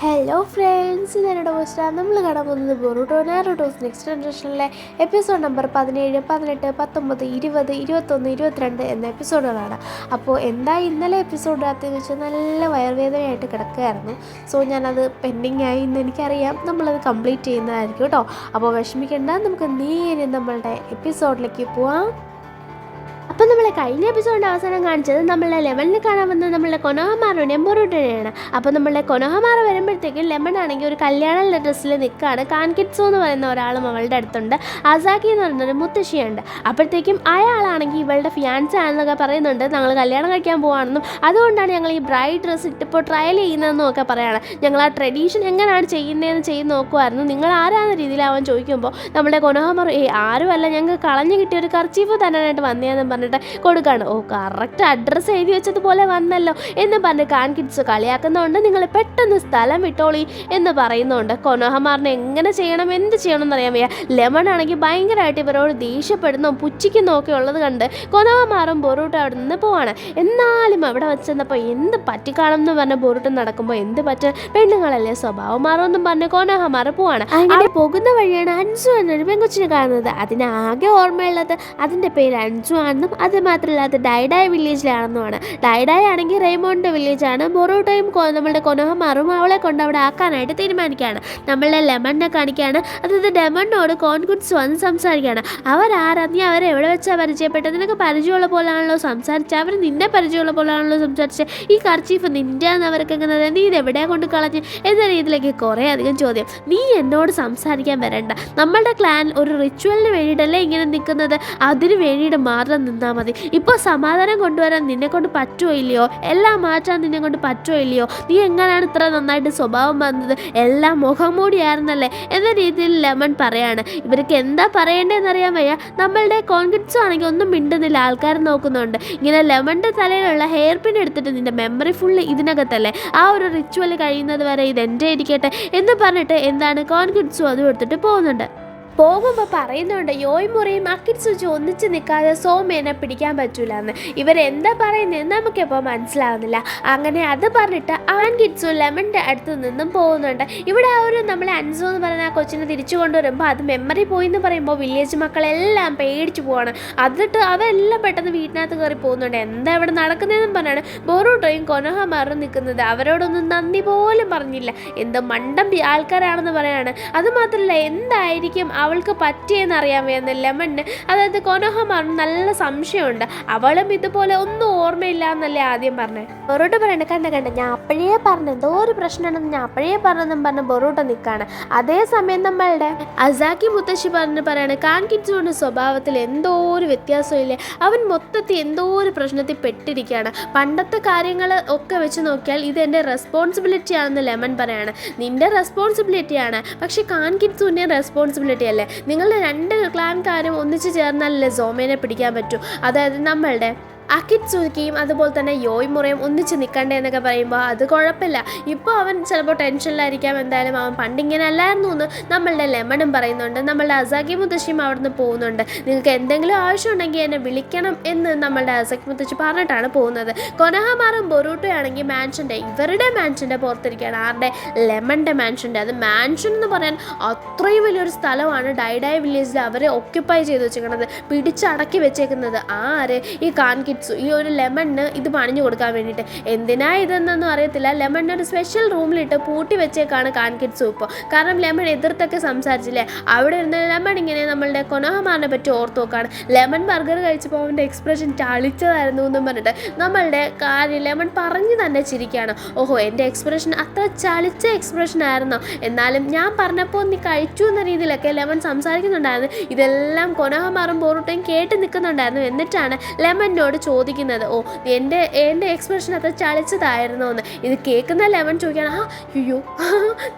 Hello friends, ഇതെന്നോട് post നമ്മൾ കാണാൻ പോകുന്നത് ബൊറൂട്ടോ നാരുട്ടോസ് നെക്സ്റ്റ് ജനറേഷനിലെ എപ്പിസോഡ് നമ്പർ 17, 18, 19, 20, 21, 22 എന്ന എപ്പിസോഡുകളാണ്. അപ്പോൾ ഇന്നലെ എപ്പിസോഡിനകത്തെന്ന് വെച്ചാൽ നല്ല വയറുവേദനയായിട്ട് കിടക്കുകയായിരുന്നു. സോ ഞാനത് പെൻഡിങ് ആയി എന്ന് എനിക്കറിയാം. നമ്മളത് കംപ്ലീറ്റ് ചെയ്യുന്നതായിരിക്കും കേട്ടോ. അപ്പോൾ വിഷമിക്കേണ്ട, നമുക്ക് നേരെ നമ്മളുടെ എപ്പിസോഡിലേക്ക് പോവാം. അപ്പം നമ്മളെ കഴിഞ്ഞ എപ്പിസോഡിൻ്റെ അവസാനം കാണിച്ചത് നമ്മളെ ലെമണിൽ കാണാൻ വന്നത് നമ്മളെ കൊനോഹമാറുടെയും ബൊറൂട്ടോനെയാണ്. അപ്പോൾ നമ്മളെ കൊനോഹമാറ വരുമ്പോഴത്തേക്കും ലെമൺ ആണെങ്കിൽ ഒരു കല്യാണ ഡ്രസ്സിൽ നിൽക്കുകയാണ്. കാൻകിറ്റ്സോ എന്ന് പറയുന്ന ഒരാളും അവളുടെ അടുത്തുണ്ട്. അസാക്കി എന്ന് പറയുന്നൊരു മുത്തശ്ശിയുണ്ട്. അപ്പോഴത്തേക്കും അയാളാണെങ്കിൽ ഇവളുടെ ഫിയാൻസി ആണെന്നൊക്കെ പറയുന്നുണ്ട്. ഞങ്ങൾ കല്യാണം കഴിക്കാൻ പോവാണെന്നും അതുകൊണ്ടാണ് ഞങ്ങൾ ഈ ബ്രൈഡ് ഡ്രസ്സ് ഇട്ടിപ്പോൾ ട്രയൽ ചെയ്യുന്നതെന്നും ഒക്കെ പറയുകയാണ്. ഞങ്ങൾ ആ ട്രഡീഷൻ എങ്ങനെയാണ് ചെയ്യുന്നതെന്ന് ചെയ്ത് നോക്കുമായിരുന്നു. നിങ്ങൾ ആരാന്ന രീതിയിൽ അവൻ ചോദിക്കുമ്പോൾ നമ്മുടെ കൊനോഹമാർ ആരുമല്ല, ഞങ്ങൾക്ക് കളഞ്ഞു കിട്ടിയ ഒരു കർച്ചീഫ് തരാനായിട്ട് വന്നതെന്നും പറഞ്ഞിട്ട് കൊടുക്കാണ്. കറക്റ്റ് അഡ്രസ്സ് എഴുതി വെച്ചതുപോലെ വന്നല്ലോ എന്ന് പറഞ്ഞ് കാൻകിറ്റ്സ് കളിയാക്കുന്നുണ്ട്. നിങ്ങൾ പെട്ടെന്ന് സ്ഥലം വിട്ടോളി എന്ന് പറയുന്നുണ്ട്. കൊനോഹമാറിനെ എങ്ങനെ ചെയ്യണം, എന്ത് ചെയ്യണം എന്നറിയാൻ വയ്യ. ലെമൺ ആണെങ്കിൽ ഭയങ്കരമായിട്ട് ഇവരോട് ദേഷ്യപ്പെടുന്നു, പുച്ഛിക്കുന്നോ ഒക്കെ ഉള്ളത് കണ്ട് കൊനോഹമാറും ബൊറൂട്ടോ അവിടെ നിന്ന് പോവാണ്. എന്നാലും അവിടെ വെച്ചെന്നപ്പോൾ എന്ത് പറ്റിക്കാണം എന്ന് പറഞ്ഞ ബൊറൂട്ടോ നടക്കുമ്പോൾ എന്ത് പറ്റും, പെണ്ണുങ്ങളല്ലേ സ്വഭാവം മാറുമെന്നും പറഞ്ഞ് കൊനോഹമാർ പോവാണ്. അങ്ങനെ പോകുന്ന വഴിയാണ് അൻസു എന്നൊരു പെൺകൊച്ചിനെ കാണുന്നത്. അതിനാകെ ഓർമ്മയുള്ളത് അതിൻ്റെ പേര് അൻസു ആണെന്നും അത് മാത്രമല്ല അത് ഡൈഡായ് വില്ലേജിലാണെന്നുമാണ്. ഡൈഡായ് ആണെങ്കിൽ റെയ്മോണിൻ്റെ വില്ലേജാണ്. ബൊറൂട്ടോയും നമ്മളുടെ കൊനോഹമാറും അവളെ കൊണ്ട് അവിടെ ആക്കാനായിട്ട് തീരുമാനിക്കുകയാണ്. നമ്മളുടെ ലെമണിനെ കാണിക്കുകയാണ്. അതായത് ലെമണിനോട് കോൺകുറ്റ്സ് വന്ന് സംസാരിക്കുകയാണ്. അവരാരാ, നീ അവരെ എവിടെ വെച്ചാൽ പരിചയപ്പെട്ടത്, നിനക്ക് പരിചയമുള്ള പോലാണല്ലോ സംസാരിച്ചത്, അവർ നിന്നെ പരിചയമുള്ള പോലാണല്ലോ സംസാരിച്ചത്, ഈ കർച്ചീഫ് നിൻ്റെ എന്ന് അവർക്ക് എങ്ങനെ, നീ ഇത് എവിടെയാണ് കൊണ്ട് കളഞ്ഞ് എന്ന രീതിയിലേക്ക് കുറേ അധികം ചോദ്യം. നീ എന്നോട് സംസാരിക്കാൻ വരണ്ട, നമ്മളുടെ ക്ലാൻ ഒരു റിച്വലിന് വേണ്ടിയിട്ടല്ലേ ഇങ്ങനെ നിൽക്കുന്നത്, അതിന് വേണ്ടിയിട്ട് മാത്രം നിന്നാൽ മതി. ഇപ്പോൾ സമാധാനം കൊണ്ടുവരാൻ നിന്നെ കൊണ്ട് പറ്റുമോ ഇല്ലയോ, എല്ലാം മാറ്റാൻ നിന്നെ കൊണ്ട് പറ്റുമോ ഇല്ലയോ, നീ എങ്ങനെയാണ് ഇത്ര നന്നായിട്ട് സ്വഭാവം വന്നത്, എല്ലാം മുഖംമൂടിയായിരുന്നല്ലേ എന്ന രീതിയിൽ ലെമൺ പറയാണ്. ഇവർക്ക് എന്താ പറയേണ്ടതെന്നറിയാൻ വയ്യ. നമ്മളുടെ കോൺകിറ്റ്സും ആണെങ്കിൽ ഒന്നും മിണ്ടുന്നില്ല, ആൾക്കാർ നോക്കുന്നുണ്ട്. ഇങ്ങനെ ലെമണിൻ്റെ തലയിലുള്ള ഹെയർ പിൻ എടുത്തിട്ട് നിൻ്റെ മെമ്മറി ഫുള്ള് ഇതിനകത്തല്ലേ, ആ ഒരു റിച്വൽ കഴിയുന്നത് വരെ ഇതെൻ്റെ ഇരിക്കട്ടെ എന്ന് പറഞ്ഞിട്ട് എന്താണ് കോൺകിറ്റ്സും അതും എടുത്തിട്ട് പോകുന്നുണ്ട്. പോകുമ്പോൾ പറയുന്നുണ്ട് യോയ്മുറയും അക്കിറ്റ്സുജി ഒന്നിച്ച് നിൽക്കാതെ സോമേനെ പിടിക്കാൻ പറ്റൂല എന്ന്. ഇവരെന്താ പറയുന്നത് നമുക്കിപ്പോൾ മനസ്സിലാവുന്നില്ല. അങ്ങനെ അത് പറഞ്ഞിട്ട് ആൻകിറ്റ്സും ലെമണിൻ്റെ അടുത്ത് നിന്നും പോകുന്നുണ്ട്. ഇവിടെ ആ ഒരു നമ്മളെ അൻസു എന്ന് പറയുന്ന ആ കൊച്ചിനെ തിരിച്ചു കൊണ്ടുവരുമ്പോൾ അത് മെമ്മറി പോയി എന്ന് പറയുമ്പോൾ വില്ലേജ് മക്കളെല്ലാം പേടിച്ചു പോവാണ്. അതിട്ട് അവരെല്ലാം പെട്ടെന്ന് വീട്ടിനകത്ത് കയറി പോകുന്നുണ്ട്. എന്താ ഇവിടെ നടക്കുന്നതെന്നും പറഞ്ഞാണ് ബൊറൂട്ടോയും കൊനോഹമാറും നിൽക്കുന്നത്. അവരോടൊന്നും നന്ദി പോലും പറഞ്ഞില്ല. എന്ത് മണ്ടം ആൾക്കാരാണെന്ന് പറയാണ്. അതുമാത്രമല്ല എന്തായിരിക്കും അവൾക്ക് പറ്റിയെന്നറിയാൻ വയ്യെന്ന് ലെമണിന്. അതായത് കൊനോഹമാറിന് നല്ല സംശയമുണ്ട്. അവളും ഇതുപോലെ ഒന്നും ഓർമ്മയില്ല എന്നല്ലേ ആദ്യം പറഞ്ഞത്. ബൊറൂട്ടോ പറയണ്ട, കണ്ട ഞാൻ അപ്പോഴേ പറഞ്ഞു എന്തോ ഒരു പ്രശ്നമുണ്ടെന്ന് ഞാൻ അപ്പോഴേ പറഞ്ഞെന്നും പറഞ്ഞ് ബൊറൂട്ടോ നിൽക്കുകയാണ്. അതേസമയം നമ്മളുടെ അസാക്കി മുത്തശ്ശി പറയാണ് കാൻകിറ്റ്സുവിൻ്റെ സ്വഭാവത്തിൽ എന്തോ ഒരു വ്യത്യാസമില്ലേ, അവൻ മൊത്തത്തിൽ എന്തോ ഒരു പ്രശ്നത്തിൽ പെട്ടിരിക്കുകയാണ്. പണ്ടത്തെ കാര്യങ്ങൾ ഒക്കെ വെച്ച് നോക്കിയാൽ ഇത് എൻ്റെ റെസ്പോൺസിബിലിറ്റി ആണെന്ന് ലെമൺ പറയാണ്. നിൻ്റെ റെസ്പോൺസിബിലിറ്റിയാണ്, പക്ഷേ കാൻകിറ്റ്സുവിൻ്റെ റെസ്പോൺസിബിലിറ്റി അല്ലേ. നിങ്ങളുടെ രണ്ട് ക്ലാൻകാരും ഒന്നിച്ച് ചേർന്നാലല്ലേ സോമേനെ പിടിക്കാൻ പറ്റൂ. അതായത് നമ്മളുടെ അക്കിറ്റ്സുക്കിയും അതുപോലെ തന്നെ യോയ്മുറയും ഒന്നിച്ച് നിൽക്കണ്ടേ എന്നൊക്കെ പറയുമ്പോൾ അത് കുഴപ്പമില്ല. ഇപ്പോൾ അവൻ ചിലപ്പോൾ ടെൻഷനിലായിരിക്കാം. എന്തായാലും അവൻ പണ്ടിങ്ങനെ അല്ലായിരുന്നു എന്ന് നമ്മളുടെ ലെമണും പറയുന്നുണ്ട്. നമ്മളുടെ അസാക്കി മുത്തശ്ശിയും അവിടെ നിന്ന് പോകുന്നുണ്ട്. നിങ്ങൾക്ക് എന്തെങ്കിലും ആവശ്യമുണ്ടെങ്കിൽ എന്നെ വിളിക്കണം എന്ന് നമ്മളുടെ അസാക്കി മുത്തശ്ശി പറഞ്ഞിട്ടാണ് പോകുന്നത്. കൊനോഹമാറും ബൊറൂട്ടോ ആണെങ്കിൽ ഇവരുടെ മാൻഷൻ്റെ പുറത്തിരിക്കുകയാണ്. ആരുടെ, ലെമണിൻ്റെ മാൻഷൻ്റെ. അത് മാൻഷൻ എന്ന് പറയാൻ അത്രയും വലിയൊരു സ്ഥലമാണ് ഡൈഡായ് വില്ലേജിൽ അവർ ഓക്യുപ്പൈ ചെയ്ത് വെച്ചേക്കുന്നത്, പിടിച്ചടക്കി വെച്ചേക്കുന്നത്. ആര്, ഈ കാൻകിറ്റ്സ്, ഈ ഒരു ലെമണിന് ഇത് പണിഞ്ഞു കൊടുക്കാൻ വേണ്ടിയിട്ട്. എന്തിനാ ഇതെന്നൊന്നും അറിയത്തില്ല. ലെമണിന് ഒരു സ്പെഷ്യൽ റൂമിലിട്ട് പൂട്ടി വെച്ചേക്കാണ് കാൻകിറ്റ്സും ഇപ്പോൾ. കാരണം ലെമൺ എതിർത്തൊക്കെ സംസാരിച്ചില്ലേ, അവിടെ ഇരുന്ന് ലെമൺ ഇങ്ങനെ നമ്മളുടെ കൊനോഹമാറിനെ പറ്റി ഓർത്ത് നോക്കാണ്. ലെമൺ ബർഗർ കഴിച്ചപ്പോൾ അവൻ്റെ എക്സ്പ്രഷൻ ചളിച്ചതായിരുന്നു എന്നും പറഞ്ഞിട്ട് നമ്മളുടെ കാര്യം ലെമൺ പറഞ്ഞു തന്നെ ചിരിക്കുകയാണ്. ഓഹോ, എൻ്റെ എക്സ്പ്രഷൻ അത്ര ചളിച്ച എക്സ്പ്രഷൻ ആയിരുന്നോ, എന്നാലും ഞാൻ പറഞ്ഞപ്പോൾ നീ കഴിച്ചു എന്ന രീതിയിലൊക്കെ ലെമൺ സംസാരിക്കുന്നുണ്ടായിരുന്നു. ഇതെല്ലാം കൊനോഹമാറും ബൊറൂട്ടോയും കേട്ട് നിൽക്കുന്നുണ്ടായിരുന്നു. എന്നിട്ടാണ് ലെമണിനോട് ചോദിക്കുന്നത്, എൻ്റെ എക്സ്പ്രഷൻ അത്ര ചളിച്ചതായിരുന്നോ എന്ന്. ഇത് കേൾക്കുന്ന ലെമൺ ചോദിക്കുകയാണ്, അയ്യോ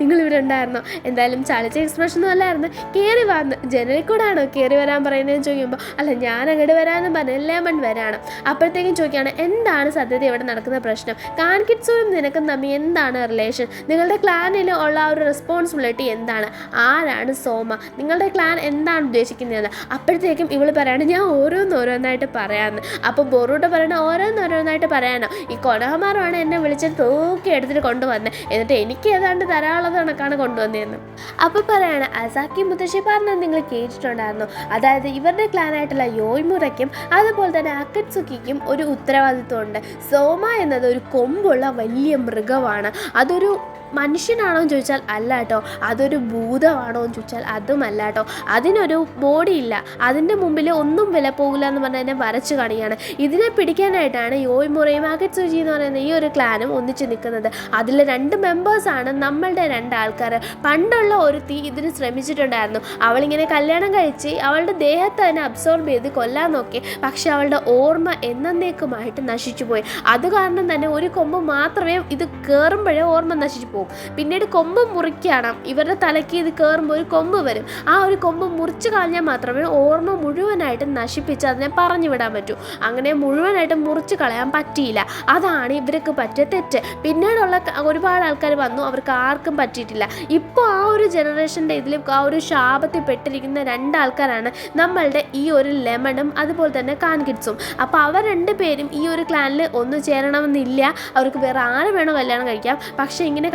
നിങ്ങളിവിടെ ഉണ്ടായിരുന്നോ, എന്തായാലും ചളിച്ച എക്സ്പ്രഷൻ ഒന്നും അല്ലായിരുന്നു, കയറി വന്ന് ജനലിൽ കൂടാണോ കയറി വരാൻ പറയുന്നതെന്ന് ചോദിക്കുമ്പോൾ അല്ല ഞാൻ അങ്ങോട്ട് വരാമെന്ന് പറഞ്ഞ് ലെമൺ വരാണ്. അപ്പോഴത്തേക്കും ചോദിക്കുകയാണ് എന്താണ് സത്യത ഇവിടെ നടക്കുന്ന പ്രശ്നം, കാൻകിറ്റ്സും നിനക്കും തമ്മിൽ എന്താണ് റിലേഷൻ, നിങ്ങളുടെ ക്ലാനിൽ ഉള്ള ആ ഒരു റെസ്പോൺസിബിലിറ്റി എന്താണ്, ആരാണ് സോമ, നിങ്ങളുടെ ക്ലാൻ എന്താണ് ഉദ്ദേശിക്കുന്നത്. അപ്പോഴത്തേക്കും ഇവൾ പറയാണ് ഞാൻ ഓരോന്നോരോന്നായിട്ട് പറയാമെന്ന്. അപ്പോൾ ബൊറൂട്ടോ പറയണ ഓരോന്നോരോന്നായിട്ട് പറയാനോ ഈ കൊനോഹമാറുമാണ് എന്നെ വിളിച്ചിട്ട് തൂക്കി എടുത്തിട്ട് കൊണ്ടുവന്നത്, എന്നിട്ട് എനിക്ക് ഏതാണ്ട് തരാനുള്ളത് കണക്കാണ് കൊണ്ടുവന്നതെന്ന്. അപ്പോൾ പറയാണ് അസാക്കി മുത്തശ്ശി പറഞ്ഞത് നിങ്ങൾ കേട്ടിട്ടുണ്ടായിരുന്നു, അതായത് ഇവരുടെ ക്ലാനായിട്ടുള്ള യോയ്മുറയ്ക്കും അതുപോലെ തന്നെ അക്കറ്റ്സുക്കിക്കും ഒരു ഉത്തരവാദിത്വമുണ്ട്. സോമ എന്നത് ഒരു കൊമ്പുള്ള വലിയ മൃഗമാണ്. അതൊരു മനുഷ്യനാണോ എന്ന് ചോദിച്ചാൽ അല്ല കേട്ടോ, അതൊരു ഭൂതമാണോ എന്ന് ചോദിച്ചാൽ അതുമല്ല കേട്ടോ. അതിനൊരു ബോഡി ഇല്ല, അതിൻ്റെ മുമ്പിൽ ഒന്നും വില പോകില്ല എന്ന് പറഞ്ഞാൽ എന്നെ വരച്ച് കാണിയാണ്. ഇതിനെ പിടിക്കാനായിട്ടാണ് യോയ്മുറയും അക്കറ്റ്സുക്കി എന്ന് പറയുന്ന ഈ ഒരു ക്ലാനും ഒന്നിച്ച് നിൽക്കുന്നത്. അതിൽ 2 മെമ്പേഴ്സാണ് നമ്മളുടെ 2 ആൾക്കാർ. പണ്ടുള്ള ഒരു ഇതിന് ശ്രമിച്ചിട്ടുണ്ടായിരുന്നു. അവളിങ്ങനെ കല്യാണം കഴിച്ച് അവളുടെ ദേഹത്ത് തന്നെ അബ്സോർബ് ചെയ്ത് കൊല്ലാൻ നോക്കി, പക്ഷെ അവളുടെ ഓർമ്മ എന്നേക്കുമായിട്ട് നശിച്ചു പോയി. അത് കാരണം തന്നെ ഒരു കൊമ്പ് മാത്രമേ ഇത് കയറുമ്പോഴേ ഓർമ്മ നശിച്ചു പോകും. പിന്നീട് കൊമ്പ് മുറിക്കണം, ഇവരുടെ തലയ്ക്ക് ഇത് കയറുമ്പോൾ ഒരു കൊമ്പ് വരും. ആ ഒരു കൊമ്പ് മുറിച്ച് കളഞ്ഞാൽ മാത്രമേ ഓർമ്മ മുഴുവനായിട്ട് നശിപ്പിച്ച് അതിനെ പറഞ്ഞു വിടാൻ പറ്റൂ. അങ്ങനെ മുഴുവനായിട്ട് മുറിച്ച് കളയാൻ പറ്റിയില്ല. അതാണ് ഇവർക്ക് പറ്റിയ തെറ്റ്. പിന്നീടുള്ള ഒരുപാട് ആൾക്കാർ വന്നു, അവർക്ക് ആർക്കും പറ്റിയിട്ടില്ല. ഇപ്പോൾ ആ ഒരു ജനറേഷൻ്റെ ഇതിൽ ആ ഒരു ശാപത്തിൽ പെട്ടിരിക്കുന്ന 2 ആൾക്കാരാണ് നമ്മളുടെ ഈ ഒരു ലെമണും അതുപോലെ തന്നെ കാൻകിഡ്സും. അപ്പോൾ അവർ 2 പേരും ഈ ഒരു ക്ലാനിൽ ഒന്നു ചേരണമെന്നില്ല. അവർക്ക് വേറെ ആര് വേണോ കല്യാണം കഴിക്കാം. പക്ഷേ ഇങ്ങനെ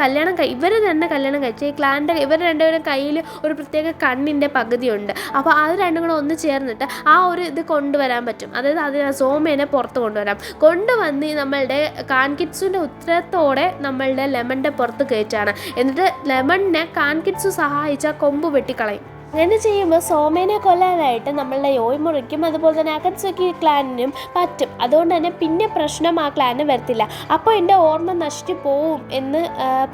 ഇവർ തന്നെ കല്യാണം കഴിച്ച് ഈ ക്ലാൻ്റെ ഇവർ 2 പേരും കയ്യിൽ ഒരു പ്രത്യേക കണ്ണിൻ്റെ പകുതിയുണ്ട്. അപ്പോൾ അത് 2 കൂടെ ഒന്ന് ചേർന്നിട്ട് ആ ഒരു ഇത് കൊണ്ടുവരാൻ പറ്റും. അതായത് അതിന് സോമേനെ പുറത്ത് കൊണ്ടുവന്ന് നമ്മളുടെ കാൻകിഡ്സുവിൻ്റെ ഉത്തരത്തോടെ നമ്മളുടെ ലെമണിൻ്റെ പുറത്ത് കയറ്റാണ്. എന്നിട്ട് ലെമണിനെ കാൻകിഡ്സു സഹായിച്ച കൊമ്പ് വെട്ടിക്കളയും. അങ്ങനെ ചെയ്യുമ്പോൾ സോമേനെ കൊല്ലാനായിട്ട് നമ്മളുടെ യോയ്മുറയ്ക്കും അതുപോലെ തന്നെ അക്കറ്റ്സുക്കി ക്ലാനിനും പറ്റും. അതുകൊണ്ട് തന്നെ പിന്നെ പ്രശ്നം ആ ക്ലാനിന് വരത്തില്ല. അപ്പോൾ എൻ്റെ ഓർമ്മ നശിച്ചു പോവും എന്ന്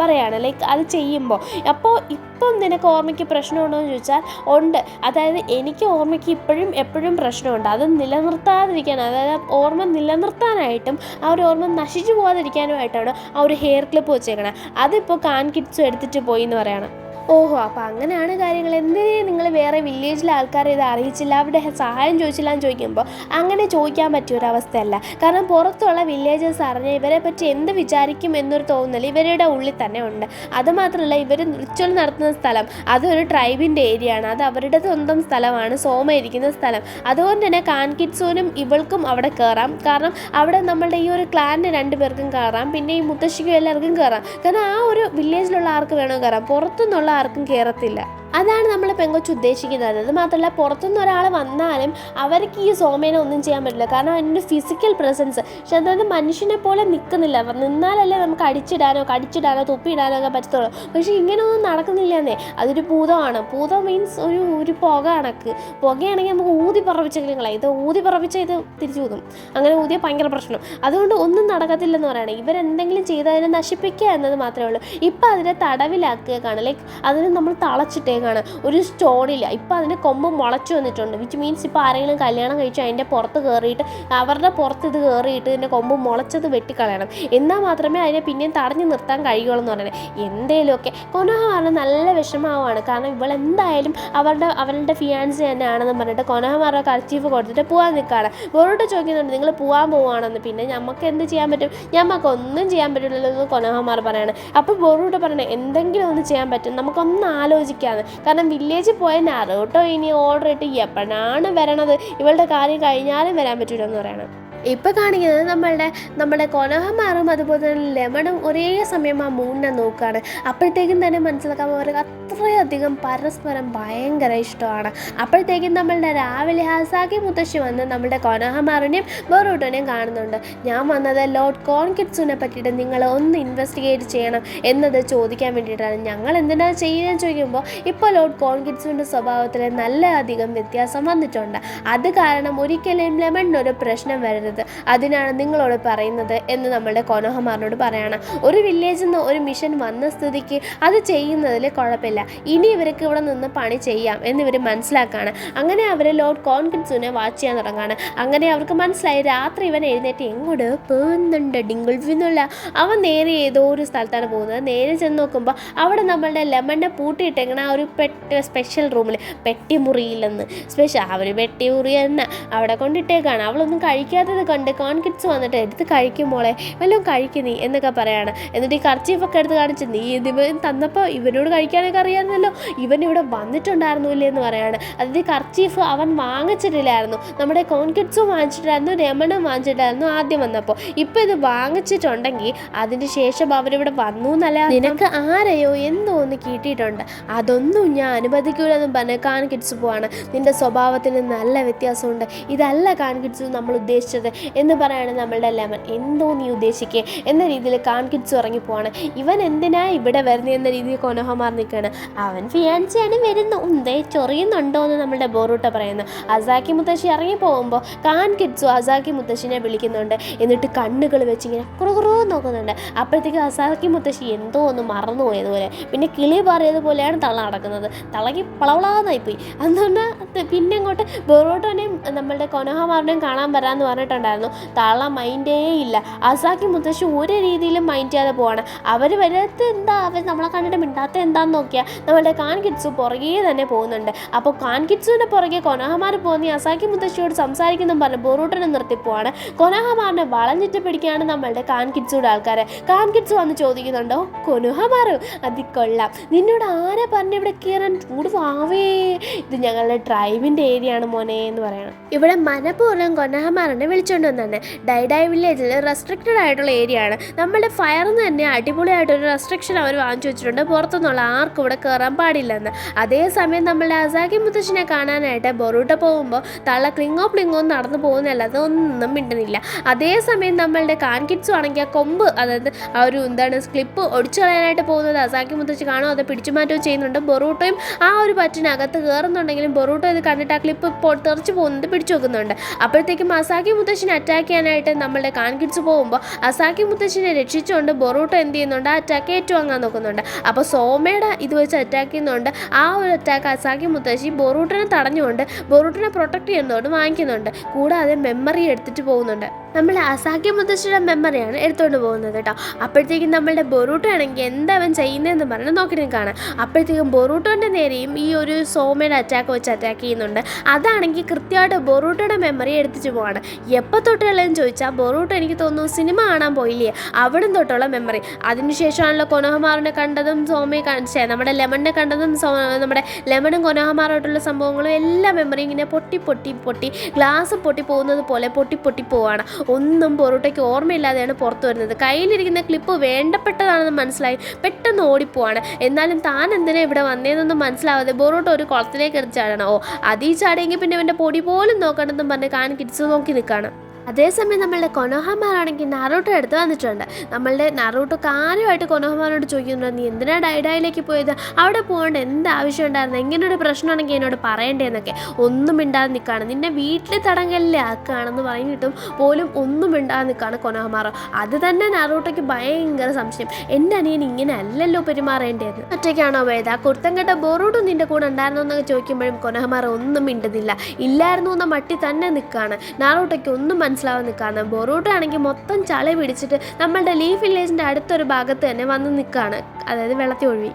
പറയാണ്. ലൈക്ക് അത് ചെയ്യുമ്പോൾ അപ്പോൾ ഇപ്പം നിനക്ക് ഓർമ്മയ്ക്ക് പ്രശ്നമുണ്ടോ എന്ന് ചോദിച്ചാൽ ഉണ്ട്. അതായത് എനിക്ക് ഓർമ്മയ്ക്ക് എപ്പോഴും പ്രശ്നമുണ്ട്. അത് നിലനിർത്താതിരിക്കാൻ, അതായത് ഓർമ്മ നിലനിർത്താനായിട്ടും ആ ഒരു ഓർമ്മ നശിച്ചു പോകാതിരിക്കാനുമായിട്ടാണ് ആ ഒരു ഹെയർ ക്ലിപ്പ് വെച്ചേക്കണത്. അതിപ്പോൾ കാൻകിഡ്സും എടുത്തിട്ട് പോയി എന്ന് പറയണം. ഓഹോ, അപ്പോൾ അങ്ങനെയാണ് കാര്യങ്ങൾ. എന്തിനേ നിങ്ങൾ വേറെ വില്ലേജിലെ ആൾക്കാരെ ഇത് അറിയിച്ചില്ല, അവരുടെ സഹായം ചോദിച്ചില്ല എന്ന് ചോദിക്കുമ്പോൾ അങ്ങനെ ചോദിക്കാൻ പറ്റിയൊരവസ്ഥയല്ല. കാരണം പുറത്തുള്ള വില്ലേജേഴ്സ് അറിഞ്ഞാൽ ഇവരെ പറ്റി എന്ത് വിചാരിക്കും എന്നൊരു തോന്നൽ ഇവരുടെ ഉള്ളിൽ തന്നെ ഉണ്ട്. അതുമാത്രമല്ല, ഇവർ റിച്വൽ നടത്തുന്ന സ്ഥലം അതൊരു ട്രൈബിൻ്റെ ഏരിയ ആണ്. അത് അവരുടെ സ്വന്തം സ്ഥലമാണ്, സോമ ഇരിക്കുന്ന സ്ഥലം. അതുകൊണ്ട് തന്നെ കാൻകിഡ്സുവിനും ഇവൾക്കും അവിടെ കയറാം. കാരണം അവിടെ നമ്മളുടെ ഈ ഒരു ക്ലാനിന് 2 പേർക്കും കയറാം, പിന്നെ ഈ മുത്തശ്ശിക്കും എല്ലാവർക്കും കയറാം. കാരണം ആ ഒരു വില്ലേജിലുള്ള ആർക്ക് വേണോ കയറാം, പുറത്തുനിന്നുള്ള ആർക്കും കയറത്തില്ല. അതാണ് നമ്മൾ പെങ്കൊച്ച് ഉദ്ദേശിക്കുന്നത്. അത് മാത്രമല്ല, പുറത്തുനിന്ന് ഒരാൾ വന്നാലും അവർക്ക് ഈ സോമേനെ ഒന്നും ചെയ്യാൻ പറ്റില്ല. കാരണം അതിൻ്റെ ഫിസിക്കൽ പ്രസൻസ്, പക്ഷെ അതായത് മനുഷ്യനെ പോലെ നിൽക്കുന്നില്ല. നിന്നാലല്ലേ നമുക്ക് കടിച്ചിടാനോ തുപ്പിയിടാനോ ഒക്കെ പറ്റത്തുള്ളൂ. പക്ഷേ ഇങ്ങനെയൊന്നും നടക്കുന്നില്ല എന്നേ. അതൊരു ഭൂതമാണ്. ഭൂതം മീൻസ് ഒരു പുക കണക്ക്. പുകയാണെങ്കിൽ നമുക്ക് ഊതി പറപ്പിച്ചെങ്കിലും കളയാം. ഇത് ഊതി പറപ്പിച്ചാൽ ഇത് തിരിച്ചു ഊതും. അങ്ങനെ ഊതിയ ഭയങ്കര പ്രശ്നം. അതുകൊണ്ട് ഒന്നും നടക്കത്തില്ലെന്ന് പറയുകയാണ്. ഇവരെന്തെങ്കിലും ചെയ്ത് അതിനെ നശിപ്പിക്കുക എന്നത് മാത്രമേ ഉള്ളൂ. ഇപ്പം അതിനെ തടവിലാക്കുകയാണ്. ലൈക്ക് അതിനെ നമ്മൾ തളച്ചിട്ടേ ഒരു സ്റ്റോണില്ല. ഇപ്പം അതിന് കൊമ്പ് മുളച്ചു വന്നിട്ടുണ്ട്. വിച്ച് മീൻസ് ഇപ്പോൾ ആരെങ്കിലും കല്യാണം കഴിച്ചു അതിൻ്റെ പുറത്ത് കയറിയിട്ട് അവരുടെ പുറത്ത് ഇത് കയറിയിട്ട് ഇതിൻ്റെ കൊമ്പ് മുളച്ചത് വെട്ടിക്കളയണം. എന്നാൽ മാത്രമേ അതിനെ പിന്നെയും തടഞ്ഞു നിർത്താൻ കഴിയുള്ളൂ എന്ന് പറയുന്നത്. എന്തേലുമൊക്കെ കൊനോഹമാറിന് നല്ല വിഷമമാണ്. കാരണം ഇവളെന്തായാലും അവരുടെ ഫിയാൻസി തന്നെയാണെന്ന് പറഞ്ഞിട്ട് കൊനോഹമാരുടെ കർച്ചീഫ് കൊടുത്തിട്ട് പോകാൻ നിൽക്കുകയാണ്. ബൊറൂട്ടോ ചോദിക്കുന്നുണ്ട്, നിങ്ങൾ പോകാൻ പോവുകയാണെന്ന്. പിന്നെ നമുക്ക് എന്ത് ചെയ്യാൻ പറ്റും, ഞമ്മക്കൊന്നും ചെയ്യാൻ പറ്റില്ലല്ലോ എന്ന് കൊനോഹമാർ പറയാണ്. അപ്പോൾ ബൊറൂട്ടോ പറയണേ, എന്തെങ്കിലും ഒന്ന് ചെയ്യാൻ പറ്റും, നമുക്കൊന്ന് ആലോചിക്കാമെന്ന്. കാരണം വില്ലേജിൽ പോയ നാറുട്ടോ ഇനി ഓർഡർ ഇട്ട് എപ്പോഴാണ് വരണത്, ഇവളുടെ കാര്യം കഴിഞ്ഞാലും വരാൻ പറ്റില്ലെന്ന് പറയണം. ഇപ്പോൾ കാണിക്കുന്നത് നമ്മുടെ കൊനോഹമാറും അതുപോലെ തന്നെ ലെമണും ഒരേ സമയം ആ മൂണിനെ നോക്കുകയാണ്. അപ്പോഴത്തേക്കും തന്നെ മനസ്സിലാക്കാൻ അവർക്ക് അത്രയധികം പരസ്പരം ഭയങ്കര ഇഷ്ടമാണ്. അപ്പോഴത്തേക്കും നമ്മളുടെ രാവിലെ അസാക്കി മുത്തശ്ശി വന്ന് നമ്മുടെ കൊനോഹമാറിനെയും ബൊറൂട്ടോനെയും കാണുന്നുണ്ട്. ഞാൻ വന്നത് ലോർഡ് കോൺകിഡ്സുവിനെ പറ്റിയിട്ട് നിങ്ങൾ ഒന്ന് ഇൻവെസ്റ്റിഗേറ്റ് ചെയ്യണം എന്നത് ചോദിക്കാൻ വേണ്ടിയിട്ടാണ്. ഞങ്ങൾ എന്തിനാണ് ചെയ്യുന്നതെന്ന് ചോദിക്കുമ്പോൾ ഇപ്പോൾ ലോർഡ് കോൺകിഡ്സുവിൻ്റെ സ്വഭാവത്തിൽ നല്ല അധികം വ്യത്യാസം വന്നിട്ടുണ്ട്. അത് കാരണം ഒരിക്കലും ലെമണിനൊരു പ്രശ്നം വരരുത്, അതിനാണ് നിങ്ങളോട് പറയുന്നത് എന്ന് നമ്മളുടെ കൊനോഹമാറിനോട് പറയാണ്. ഒരു വില്ലേജിൽ നിന്ന് ഒരു മിഷൻ വന്ന സ്ഥിതിക്ക് അത് ചെയ്യുന്നതിൽ കുഴപ്പമില്ല, ഇനി ഇവർക്ക് ഇവിടെ നിന്ന് പണി ചെയ്യാം എന്നിവർ മനസ്സിലാക്കുകയാണ്. അങ്ങനെ അവർ ലോർഡ് കോൺകിഡ്സുവിനെ വാച്ച് ചെയ്യാൻ തുടങ്ങുകയാണ്. അങ്ങനെ അവർക്ക് മനസ്സിലായി രാത്രി ഇവൻ എഴുന്നേറ്റ് എങ്ങോട്ട് പോകുന്നുണ്ട്, ഡിങ്കിൾഫിൽ നിന്നുള്ള അവൻ നേരെ ഏതോ ഒരു സ്ഥലത്താണ് പോകുന്നത്. നേരെ ചെന്ന് നോക്കുമ്പോൾ അവിടെ നമ്മളുടെ ലെമണിനെ പൂട്ടിയിട്ടേക്കണ ആ ഒരു സ്പെഷ്യൽ റൂമിൽ പെട്ടിമുറിയില്ലെന്ന് അവർ പെട്ടിമുറി തന്നെ അവിടെ കൊണ്ടിട്ടേക്കാണ്. അവളൊന്നും കഴിക്കാത്തത് കഴിക്കുന്നത് കണ്ട് കോൺകിഡ്സ് വന്നിട്ട് എടുത്ത് കഴിക്കുമ്പോളെ വല്ലതും കഴിക്കുന്നീ എന്നൊക്കെ പറയാണ്. എന്നിട്ട് ഈ കർച്ചീഫൊക്കെ എടുത്ത് കാണിച്ച് നീ ഇവൻ തന്നപ്പോൾ ഇവനോട് കഴിക്കാനൊക്കെ അറിയാമെന്നല്ലോ, ഇവൻ ഇവിടെ വന്നിട്ടുണ്ടായിരുന്നില്ലേ എന്ന് പറയാണ്. അതായത് കർച്ചീഫ് അവൻ വാങ്ങിച്ചിട്ടില്ലായിരുന്നു, നമ്മുടെ കോൺകിഡ്സും വാങ്ങിച്ചിട്ടായിരുന്നു, രമണും വാങ്ങിച്ചിട്ടായിരുന്നു ആദ്യം വന്നപ്പോൾ. ഇപ്പം ഇത് വാങ്ങിച്ചിട്ടുണ്ടെങ്കിൽ അതിന് ശേഷം അവരിവിടെ വന്നു എന്നല്ല, നിനക്ക് ആരെയോ എന്തോ ഒന്ന് കിട്ടിയിട്ടുണ്ട്, അതൊന്നും ഞാൻ അനുവദിക്കൂലെന്നും പറഞ്ഞ് കാൺകിഡ്സ് പോവാണ്. നിന്റെ സ്വഭാവത്തിന് നല്ല വ്യത്യാസമുണ്ട്, ഇതല്ല കാൺകിഡ്സ് നമ്മൾ ഉദ്ദേശിച്ചത് എന്ന് പറയാണ് നമ്മളുടെ ലെമൺ. എന്തോ നീ ഉദ്ദേശിക്കേ എന്ന രീതിയിൽ കാൺകിഡ്സ് ഇറങ്ങിപ്പോവാണ്. ഇവൻ എന്തിനാ ഇവിടെ വരുന്നത് എന്ന രീതിയിൽ കൊനോഹമാർ നിൽക്കുകയാണ്. അവൻ ഫിയാൻസിയാണ് വരുന്നു, ഉന്തേ ചൊറിയുന്നുണ്ടോ എന്ന് നമ്മുടെ ബോറൂട്ട പറയുന്നു. അസാക്കി മുത്തശ്ശി ഇറങ്ങി പോകുമ്പോൾ കാൺകിഡ്സും അസാക്കി മുത്തശ്ശിനെ വിളിക്കുന്നുണ്ട്. എന്നിട്ട് കണ്ണുകൾ വെച്ച് ഇങ്ങനെ കുറു നോക്കുന്നുണ്ട്. അപ്പോഴത്തേക്ക് അസാക്കി മുത്തശ്ശി എന്തോ ഒന്ന് മറന്നു പോയതുപോലെ, പിന്നെ കിളി പാറിയതുപോലെയാണ് തള്ള നടക്കുന്നത്. തളകി പളവളാന്നായിപ്പോയി. അതുകൊണ്ടാണ് പിന്നെ അങ്ങോട്ട് ബൊറോട്ടോനെയും നമ്മളുടെ കൊനോഹമാറിനെയും കാണാൻ വരാമെന്ന് പറഞ്ഞിട്ടുണ്ടായിരുന്നു. തള്ള മൈൻഡേ ഇല്ല. അസാക്കി മുത്തശ്ശി ഒരു രീതിയിലും മൈൻഡ് ചെയ്യാതെ പോവാണ്. അവർ വരത്ത് എന്താ, അവർ നമ്മളെ കണ്ടിട്ട് മിണ്ടാത്ത എന്താണെന്ന് നോക്കിയാൽ നമ്മളുടെ കാൺകിഡ്സു പുറകെ തന്നെ പോകുന്നുണ്ട്. അപ്പോൾ കാൺകിഡ്സുവിൻ്റെ പുറകെ കൊനോഹമാർ പോകുന്ന അസാക്കി മുത്തശ്ശിയോട് സംസാരിക്കുന്നെന്ന് പറഞ്ഞ് ബൊറോട്ടനെ നിർത്തിപ്പോവാണ്. കൊനോഹമാറിനെ വളഞ്ഞിട്ട് പിടിക്കുകയാണ് നമ്മളുടെ കാൺകിഡ്സുടെ ആൾക്കാരെ. കാൺകിഡ്സ് വന്ന് ചോദിക്കുന്നുണ്ടോ, കൊനോഹമാർ അത് കൊള്ളാം, നിന്നോട് ആരെ പറഞ്ഞ് ഇവിടെ കയറാൻ കൂടി വാവേ, ഇത് ഞങ്ങളുടെ ട്രൈബിൻ്റെ ഏരിയ ആണ് മോനെ എന്ന് പറയണം. ഇവിടെ മനഃപൂർവ്വം കൊനോഹമാറിനെ വിളിച്ചുകൊണ്ട് വന്നാണ്. ഡൈഡായ് വില്ലേജിൽ റെസ്ട്രിക്റ്റഡ് ആയിട്ടുള്ള ഏരിയ ആണ്. നമ്മുടെ ഫയറിന്ന് തന്നെ അടിപൊളിയായിട്ടൊരു റെസ്ട്രിക്ഷൻ അവർ വാങ്ങിച്ചു വെച്ചിട്ടുണ്ട്, പുറത്തുനിന്നുള്ള ആർക്കും ഇവിടെ കയറാൻ പാടില്ലെന്ന്. അതേസമയം നമ്മളുടെ അസാക്കി മുത്തശ്ശിനെ കാണാനായിട്ട് ബൊറൂട്ട പോകുമ്പോൾ തള്ള ക്ലിങ്ങോ നടന്നു പോകുന്നതല്ല, അതൊന്നും മിണ്ടുന്നില്ല. അതേസമയം നമ്മളുടെ കാൺകിഡ്സും ആണെങ്കിൽ ആ കൊമ്പ്, അതായത് ആ ഒരു ക്ലിപ്പ് ഒടിച്ചു കളയാനായിട്ട് പോകുന്നത് അസാക്കി മുത്തശ്ശി കാണുമോ അത് പിടിച്ചു മാറ്റുകയും ചെയ്യുന്നുണ്ട്. ബൊറൂട്ടയും ആ ഒരു പറ്റിനകത്ത് കയറുന്നുണ്ടെങ്കിലും ബൊറൂട്ട ഇത് കണ്ടിട്ട് ആ ക്ലിപ്പ് തെറിച്ച് പോകുന്നത് പിടിച്ചു വെക്കുന്നുണ്ട്. അപ്പോഴത്തേക്കും അസാക്കി മുത്തശ്ശിനെ അറ്റാക്ക് ചെയ്യാനായിട്ട് നമ്മളുടെ കാൺകിഡ്സ് പോകുമ്പോൾ അസാക്കി മുത്തശ്ശിനെ രക്ഷിച്ചുകൊണ്ട് ബൊറൂട്ട എന്ത് ചെയ്യുന്നുണ്ട്, ആ അറ്റാക്ക് ഏറ്റുവാങ്ങാൻ നോക്കുന്നുണ്ട്. അപ്പോൾ സോമയുടെ ഇത് വെച്ച് അറ്റാക്ക് ചെയ്യുന്നുണ്ട്. ആ ഒരു അറ്റാക്ക് അസാക്കി മുത്തശ്ശി ബൊറൂട്ടനെ തടഞ്ഞുകൊണ്ട് ബൊറൂട്ടനെ പ്രൊട്ടക്ട് ചെയ്യുന്നതുകൊണ്ട് വാങ്ങിക്കുന്നുണ്ട്. കൂടാതെ മെമ്മറി എടുത്തിട്ട് പോകുന്നുണ്ട്. നമ്മൾ അസാക്കി മുത്തശ്ശിയുടെ മെമ്മറിയാണ് എടുത്തുകൊണ്ട് പോകുന്നത് കേട്ടോ. അപ്പോഴത്തേക്കും നമ്മളുടെ ബൊറൂട്ട ആണെങ്കിൽ എന്താ അവൻ ചെയ്യുന്നതെന്ന് പറഞ്ഞ് നോക്കി നിൽക്കുകയാണ്. അപ്പോഴത്തേക്കും ബൊറൂട്ടോൻ്റെ നേരെയും ഈ ഒരു സോമയുടെ അറ്റാക്ക് വെച്ച് അറ്റാക്ക് ചെയ്യുന്നുണ്ട്. അതാണെങ്കിൽ കൃത്യമായിട്ട് ബൊറൂട്ടയുടെ മെമ്മറി എടുത്തിട്ട് പോവാണ്. എപ്പോൾ തൊട്ടുള്ളതെന്ന് ചോദിച്ചാൽ ബൊറൂട്ട എനിക്ക് തോന്നുന്നു സിനിമ കാണാൻ പോയില്ലേ അവിടെ തൊട്ടുള്ള മെമ്മറി. അതിനുശേഷമാണല്ലോ കൊനോഹമാറിനെ കണ്ടതും സോമയെ നമ്മുടെ ലെമണിനെ കണ്ടതും നമ്മുടെ ലെമണും കൊനോഹമാറായിട്ടുള്ള സംഭവങ്ങളും എല്ലാ മെമ്മറിയും ഇങ്ങനെ പൊട്ടി ഗ്ലാസ് പൊട്ടി പോകുന്നത് പോലെ പൊട്ടി പോവാണ്. ഒന്നും ബൊറൂട്ടയ്ക്ക് ഓർമ്മയില്ലാതെയാണ് പുറത്തു വരുന്നത്. കയ്യിലിരിക്കുന്ന ക്ലിപ്പ് വേണ്ടപ്പെട്ടതാണെന്ന് മനസ്സിലായി പെട്ടെന്ന് ഓടിപ്പോവാണ്. എന്നാലും താൻ എന്തിനാ ഇവിടെ വന്നതെന്നൊന്നും മനസ്സിലാവാതെ ബൊറൂട്ട ഒരു കുളത്തിലേക്ക് എറിച്ചാടണം. അതീ ചാടിയെങ്കിൽ പിന്നെ അവൻ്റെ പൊടി പോലും നോക്കണമെന്നും പറഞ്ഞ് കാൺകിഡ്സ് നോക്കി നിൽക്കുകയാണ്. അതേസമയം നമ്മളുടെ കൊനോഹമാറാണെങ്കിൽ നറൂട്ടോ എടുത്ത് വന്നിട്ടുണ്ട്. നമ്മളുടെ നറൂട്ടോ കാര്യമായിട്ട് കൊനോഹമാരോട് ചോദിക്കുന്നുണ്ട്, നീ എന്തിനാ ഡൈഡായിലേക്ക് പോയത്, അവിടെ പോകേണ്ട എന്ത് ആവശ്യം ഉണ്ടായിരുന്നു, എങ്ങനെയൊരു പ്രശ്നമാണെങ്കിൽ എന്നോട് പറയേണ്ടതെന്നൊക്കെ. ഒന്നും മിണ്ടാതെ നിൽക്കുകയാണ്. നിന്നെ വീട്ടിൽ തടങ്കലിൽ ആക്കുകയാണെന്ന് പറഞ്ഞിട്ടും പോലും ഒന്നും മിണ്ടാതെ നിൽക്കുകയാണ് കൊനോഹമാറോ. അത് തന്നെ നറൂട്ടോയ്ക്ക് ഭയങ്കര സംശയം. എൻ്റെ അനിയൻ ഇങ്ങനെ അല്ലല്ലോ പെരുമാറേണ്ടത്, ഒറ്റയ്ക്കാണോ പോയത്, ആ കുർത്തം കേട്ട ബൊറൂട്ടോ നിൻ്റെ കൂടെ ഉണ്ടായിരുന്നോ എന്നൊക്കെ ചോദിക്കുമ്പോഴും കൊനോഹമാറോ ഒന്നും മിണ്ടുന്നില്ല. ഇല്ലായിരുന്നു എന്ന മട്ടി തന്നെ നിൽക്കുകയാണ്. നറൂട്ടോയ്ക്ക് ഒന്നും മനസ്സിലാവാൻ നിൽക്കുകയാണ്. ബൊറൂട്ട ആണെങ്കിൽ മൊത്തം ചളി പിടിച്ചിട്ട് നമ്മളുടെ ലീഫ് വില്ലേജിൻ്റെ അടുത്തൊരു ഭാഗത്ത് തന്നെ വന്ന് നിൽക്കുകയാണ്, അതായത് വെള്ളത്തിൽ ഒഴുകി.